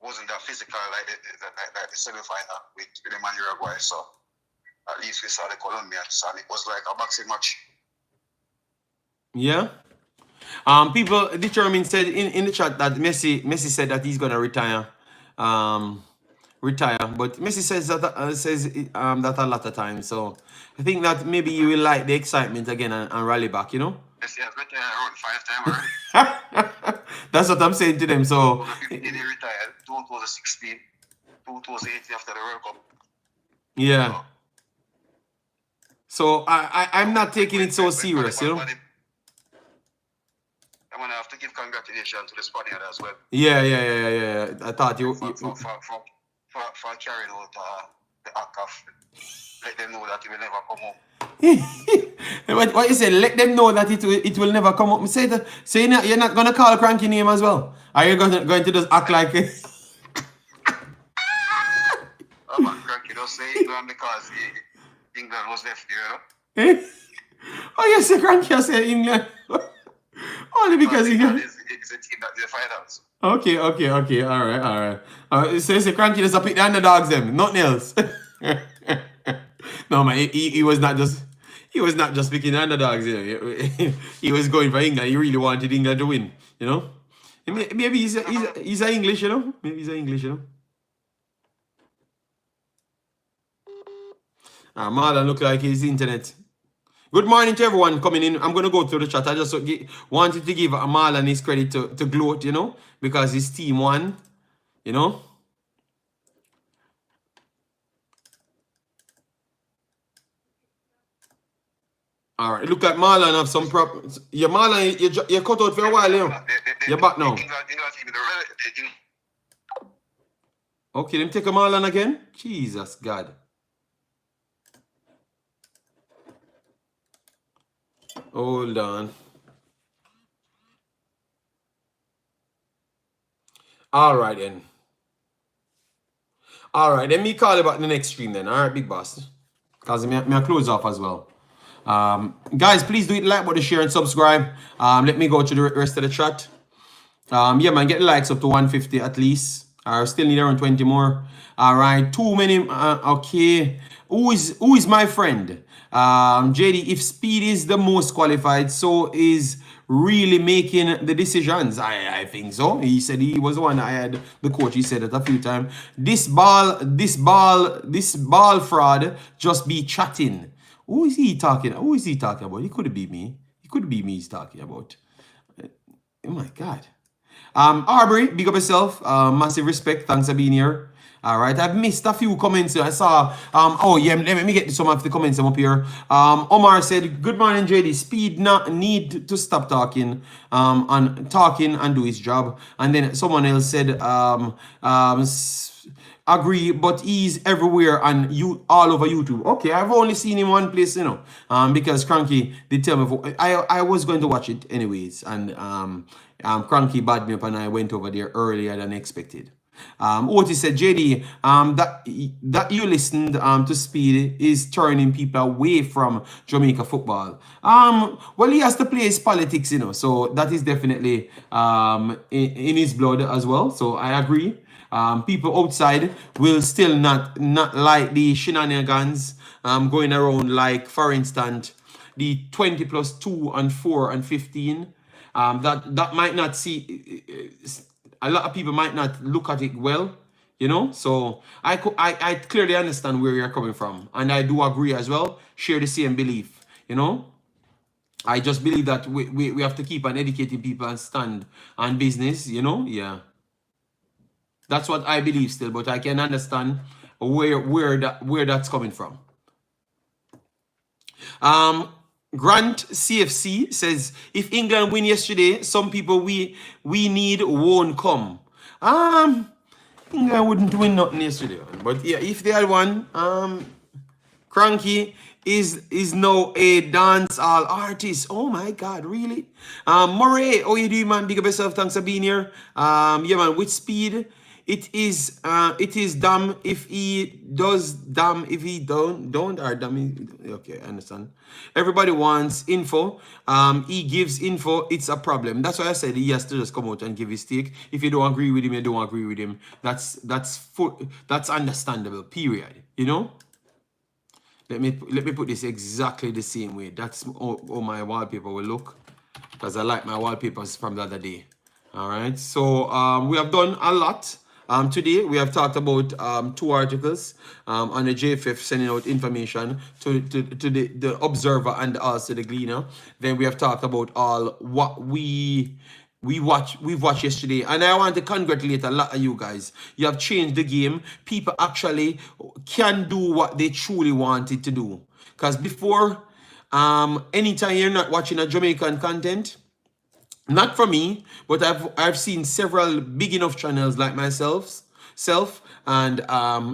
Wasn't that physical like the semi-final with the Managerial, so at least we saw the Colombians, and it was like a boxing match. Yeah. People determined said in the chat that Messi said that he's gonna retire. But Messi says that that a lot of times. So I think that maybe you will like the excitement again and rally back, you know? Messi has retired around 5 times already. That's what I'm saying to them. So 2015 he retired, 2016, 2018 after the World Cup. Yeah. So I'm not taking it so serious, you know? I'm gonna have to give congratulations to the Spaniard as well. Yeah. I thought you for carrying out the act of let them know that it will never come home. What you said? Let them know that it will never come up. Say that. So you're not gonna call a cranky name as well? Are you going to just act like it? I'm not cranky. Don't say England because England was left here. Oh yes, the cranky. I said England. Only because England is a team that the finals. Okay. All right. So it's a cranky just to pick the underdogs them, nothing else. No man, he was not just picking the underdogs, you know. He was going for England. He really wanted England to win, you know. Maybe he's a English, you know. Marlon look like his internet. Good morning to everyone coming in. I'm going to go through the chat. I just wanted to give Marlon his credit to gloat, you know, because his team won, you know. All right, look at Marlon have some problems. Yeah, Marlon, you're cut out for a while, you know. You're back now. Okay, them take a Marlon again? Jesus, God. Hold on. All right, then. All right, let me call about the next stream then. All right, big boss. Because I close off as well. Guys, please do it, like button, share, and subscribe. Let me go to the rest of the chat. Yeah, man, get the likes up to 150 at least. I still need around 20 more. All right, too many. Okay, who is my friend? JD, if speed is the most qualified, so is really making the decisions. I think so. He said he was the one. I had the coach. He said it a few times. This ball fraud just be chatting. Who is he talking? Who is he talking about? It could be me. It could be me he's talking about. Oh my God. Arbery, big up yourself. Massive respect. Thanks for being here. All right, I've missed a few comments. I saw. Oh yeah, let me get some of the comments up here. Omar said, "Good morning, JD. Speed not need to stop talking. And do his job." And then someone else said, agree, but he's everywhere and you all over YouTube. Okay, I've only seen him one place, you know. Because Cranky did tell me I was going to watch it anyways, and Cranky bad me up and I went over there earlier than expected. Otis said, JD, that you listened to Speed is turning people away from Jamaica football. Well, he has to play his politics, you know, so that is definitely in his blood as well. So I agree. People outside will still not like the shenanigans going around, like, for instance, the 20 plus 2 and 4 and 15. That might not see... A lot of people might not look at it well, you know. So I clearly understand where you're coming from, and I do agree as well. Share the same belief, you know. I just believe that we have to keep on educating people and stand on business, you know. Yeah, that's what I believe still, but I can understand where that's coming from. Grant CFC says, if England win yesterday, some people we need won't come. England wouldn't win nothing yesterday. But yeah, if they had won, Cranky is now a dance hall artist. Oh my God, really? Murray, how you doing, man? Big up yourself, thanks for being here. Yeah, man, with Speed. It is damn if he does, damn if he don't or damn. Okay, I understand. Everybody wants info. He gives info. It's a problem. That's why I said he has to just come out and give his take. If you don't agree with him, you don't agree with him. That's understandable. Period. You know. Let me put this exactly the same way. That's how my wallpaper will look, because I like my wallpapers from the other day. All right. So we have done a lot. Today we have talked about 2 articles on the JFF sending out information to the Observer and also the Gleaner. Then we have talked about all what we've watched yesterday, and I want to congratulate a lot of you guys. You have changed the game. People actually can do what they truly wanted to do. Because before, anytime you're not watching a Jamaican content, not for me, but I've seen several big enough channels like myself, and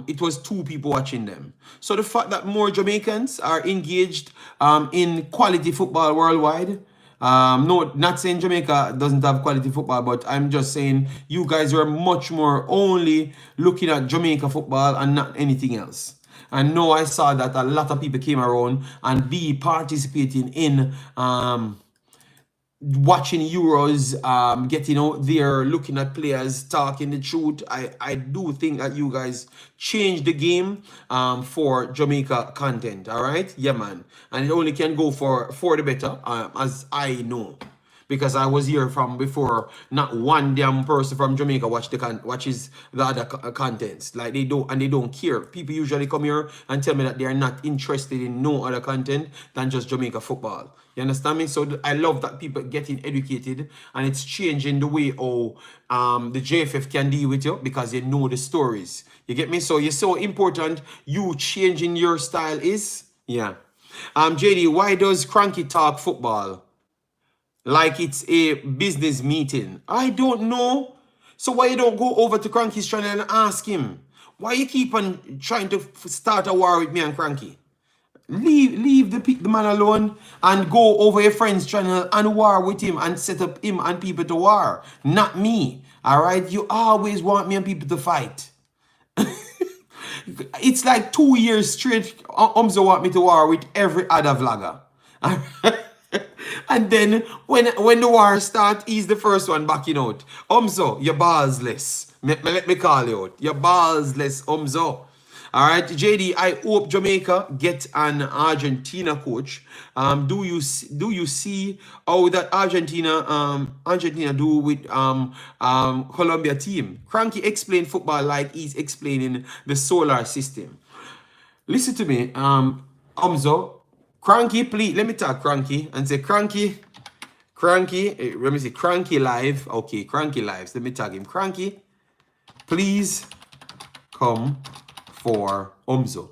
it was 2 people watching them. So the fact that more Jamaicans are engaged in quality football worldwide, no, not saying Jamaica doesn't have quality football, but I'm just saying you guys are much more only looking at Jamaica football and not anything else. And no, I saw that a lot of people came around and be participating in watching Euros, getting out there, looking at players, talking the truth. I do think that you guys changed the game for Jamaica content. All right, yeah, man, and it only can go for the better, as I know, because I was here from before. Not one damn person from Jamaica watches the other contents. Like they don't care. People usually come here and tell me that they are not interested in no other content than just Jamaica football. You understand me? So I love that people getting educated, and it's changing the way the JFF can deal with you, because you know the stories. You get me? So you're so important. You changing your style is, yeah. JD, why does Cranky talk football like it's a business meeting? I don't know. So why you don't go over to Cranky's channel and ask him? Why you keep on trying to start a war with me and Cranky? Leave the man alone and go over your friend's channel and war with him and set up him and people to war. Not me. All right? You always want me and people to fight. It's like 2 years straight. Umzo want me to war with every other vlogger. And then when the war starts, he's the first one backing out. Umzo, you're ballsless. Let me call you out. You're ballsless, Umzo. All right, JD. I hope Jamaica get an Argentina coach. Do you see how that Argentina do with Colombia team? Cranky explain football like he's explaining the solar system. Listen to me, Umzo. Cranky, please let me talk Cranky and say Cranky. Let me see, Cranky Live. Okay, Cranky Lives. Let me tag him. Cranky, please come for Umzo.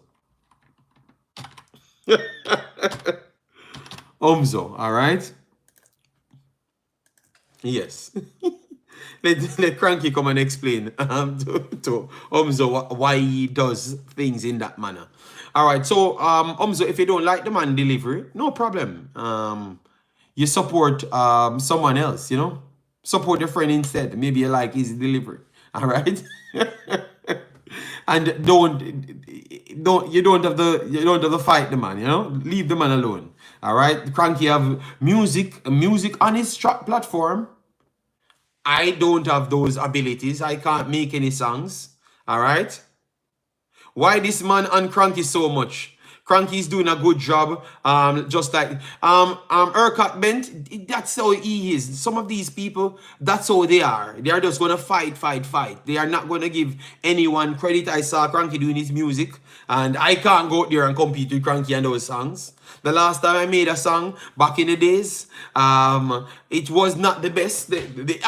Umzo, all right? Yes. let Cranky come and explain to Umzo why he does things in that manner. All right, so Umzo, if you don't like the man delivery, no problem. You support someone else, you know? Support your friend instead. Maybe you like his delivery. All right? And you don't have to fight the man, you know? Leave the man alone. All right? Cranky have music on his platform. I don't have those abilities. I can't make any songs. All right? Why this man on Cranky so much? Cranky's doing a good job. Just like Urquhart Bent, that's how he is. Some of these people, that's how they are. They are just gonna fight. They are not gonna give anyone credit. I saw Cranky doing his music, and I can't go out there and compete with Cranky and those songs. The last time I made a song back in the days, it was not the best. The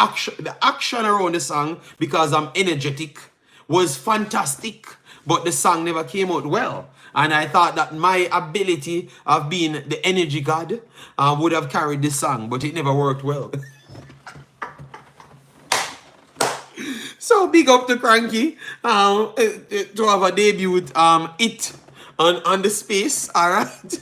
action around the song, because I'm energetic, was fantastic, but the song never came out well. And I thought that my ability of being the energy god would have carried the song, but it never worked well. So big up to Cranky to have a debut it on the space, all right?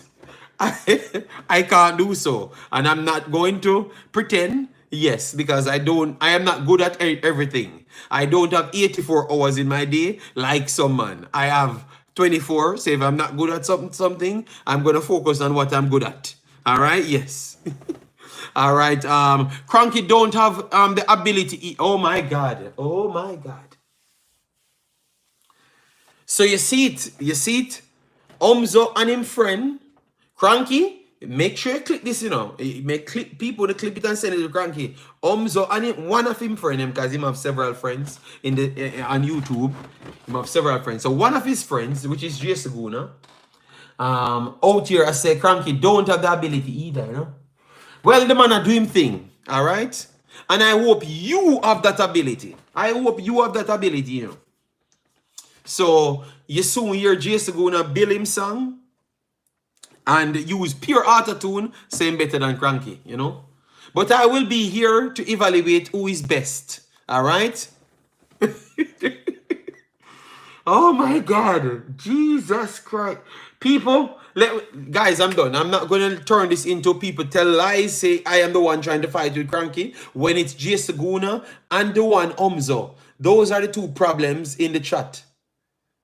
I can't do so, and I'm not going to pretend. Yes, because I am not good at everything. I don't have 84 hours in my day like some man. I have 24. So if I'm not good at something, I'm gonna focus on what I'm good at. All right, yes. All right. Cranky don't have the ability. Oh my god. So you see it. Umzo and him friend Cranky. Make sure you click this, you know. Make people to clip it and send it to Cranky. Umzo and one of him friend, because him have several friends on YouTube. Him have several friends. So one of his friends, which is Jay Saguna, out here I say Cranky don't have the ability either, you know. Well, the man are doing thing, all right? And I hope you have that ability. You know. So you soon hear Jay Saguna bill him song and use pure auto-tune, same better than Cranky, you know. But I will be here to evaluate who is best, all right? Oh my God, Jesus Christ. People, guys, I'm done. I'm not going to turn this into people tell lies, say I am the one trying to fight with Cranky, when it's Jay Saguna and the one Umzo. Those are the two problems in the chat.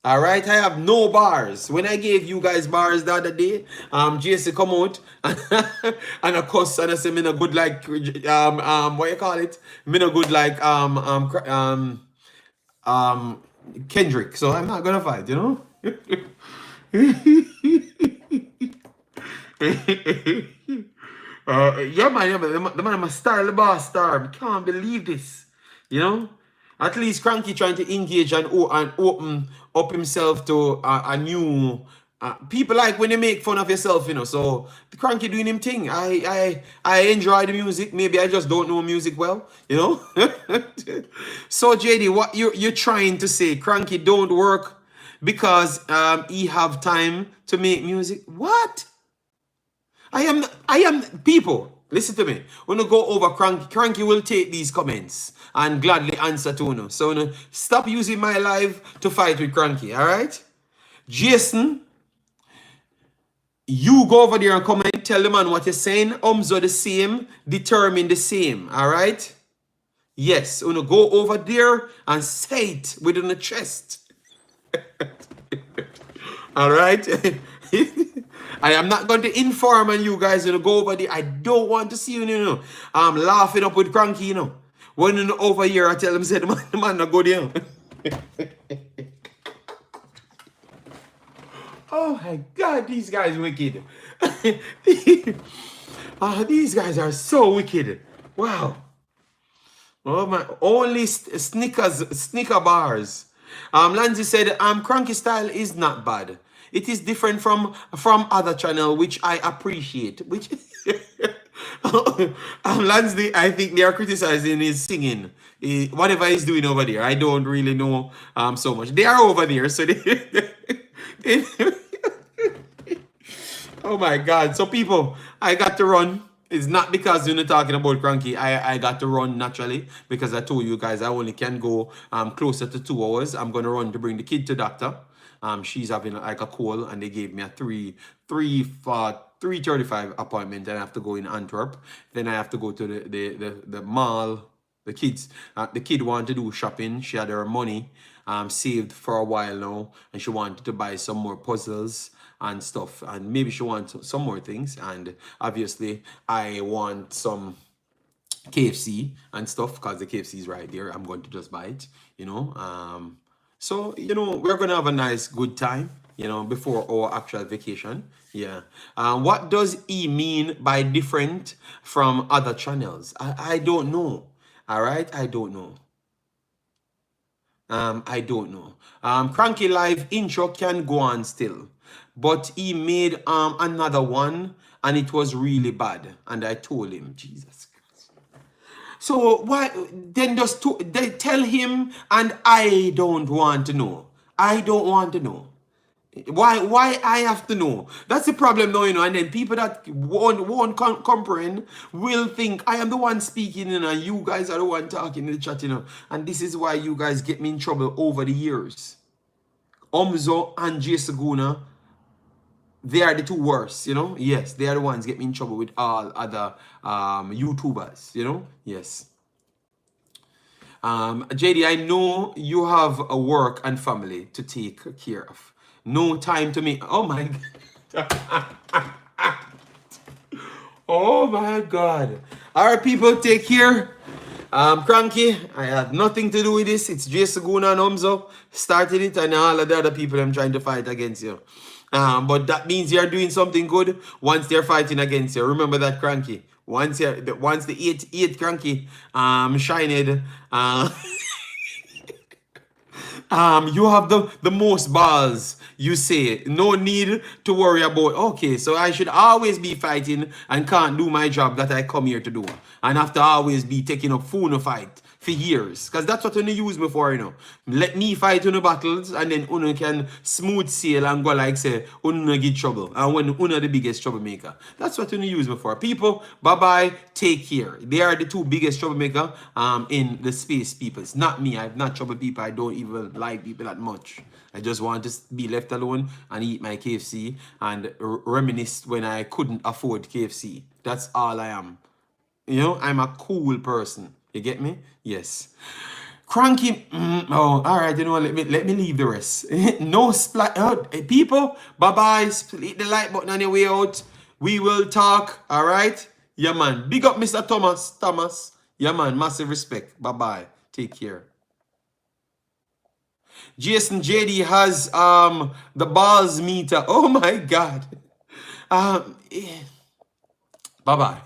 All right, I have no bars. When I gave you guys bars the other day, JC come out and a cuss and I say me no good like what you call it? Me no good like Kendrick. So I'm not gonna fight, you know. Yeah man, the man I'm a star, the boss star. I can't believe this, you know. At least Cranky trying to engage and open up himself to a new people like when you make fun of yourself, you know. So the Cranky doing him thing. I enjoy the music. Maybe I just don't know music well, you know. So JD, what you're trying to say? Cranky don't work because he have time to make music. What? I am people. Listen to me. When you go over Cranky, Cranky will take these comments and gladly answer to you. So stop using my live to fight with Cranky, all right? Jason, you go over there and comment, tell the man what you're saying. Umzo the same, determine the same, all right? Yes, when you go over there and say it within the chest. All right? I am not going to inform on you guys, you know, go over there. I don't want to see you, you know. I'm laughing up with Cranky, you know. When you know, over here, I tell him, say, the man not go there. Oh my God, these guys wicked. These guys are so wicked. Wow. Oh my, only Snicker bars. Lanzi said, Cranky style is not bad. It is different from other channel, which I appreciate. Which Lansley, I think they are criticizing his singing. Whatever he's doing over there, I don't really know so much. They are over there, so they oh my God. So people, I got to run. It's not because you're not talking about Cranky. I got to run naturally because I told you guys I only can go closer to 2 hours. I'm gonna run to bring the kid to doctor. She's having like a cold and they gave me a 3:35 appointment and I have to go in Antwerp. Then I have to go to the mall. The kid wanted to do shopping. She had her money saved for a while now and she wanted to buy some more puzzles and stuff, and maybe she wants some more things, and obviously I want some KFC and stuff because the KFC is right there. I'm going to just buy it, you know. So you know, we're gonna have a nice good time, you know, before our actual vacation. Yeah. What does he mean by different from other channels? I don't know. All right, I don't know. I don't know. Cranky Live intro can go on still, but he made another one and it was really bad. And I told him, Jesus Christ. So why then just they tell him, and I don't want to know. I don't want to know. Why I have to know? That's the problem now, you know. And then people that won't comprehend will think I am the one speaking, you know, and you guys are the one talking in the chat, you know. And this is why you guys get me in trouble over the years. Omzo and Jay Saguna, they are the two worst, you know. Yes, they are the ones get me in trouble with all other YouTubers, you know. Yes. JD, I know you have a work and family to take care of. No time to me. Oh my God. Oh my God. All right, people, take care. Cranky, I had nothing to do with this. It's Jay Saguna and Omzo started it, and all of the other people I'm trying to fight against you. But that means you're doing something good once they're fighting against you. Remember that, Cranky. Once the eight Cranky shined, you have the most balls, you say. No need to worry about, okay, so I should always be fighting and can't do my job that I come here to do. And have to always be taking up phone fight for years. Because that's what you use me for, you know. Let me fight on the battles and then Uno can smooth sail and go like say, Uno get trouble. And when Uno the biggest troublemaker. That's what you use me for. People, bye-bye, take care. They are the two biggest troublemaker in the space, people. It's not me. I'm not trouble people. I don't even like people that much. I just want to be left alone and eat my KFC and reminisce when I couldn't afford KFC. That's all I am. You know, I'm a cool person. You get me? Yes. Cranky. Oh, all right. You know what? Let me leave the rest. No splat. People, bye-bye. Hit the like button on your way out. We will talk. All right? Yeah, man. Big up, Mr. Thomas. Yeah, man. Massive respect. Bye-bye. Take care. Jason JD has the balls meter. Oh, my God. Bye-bye.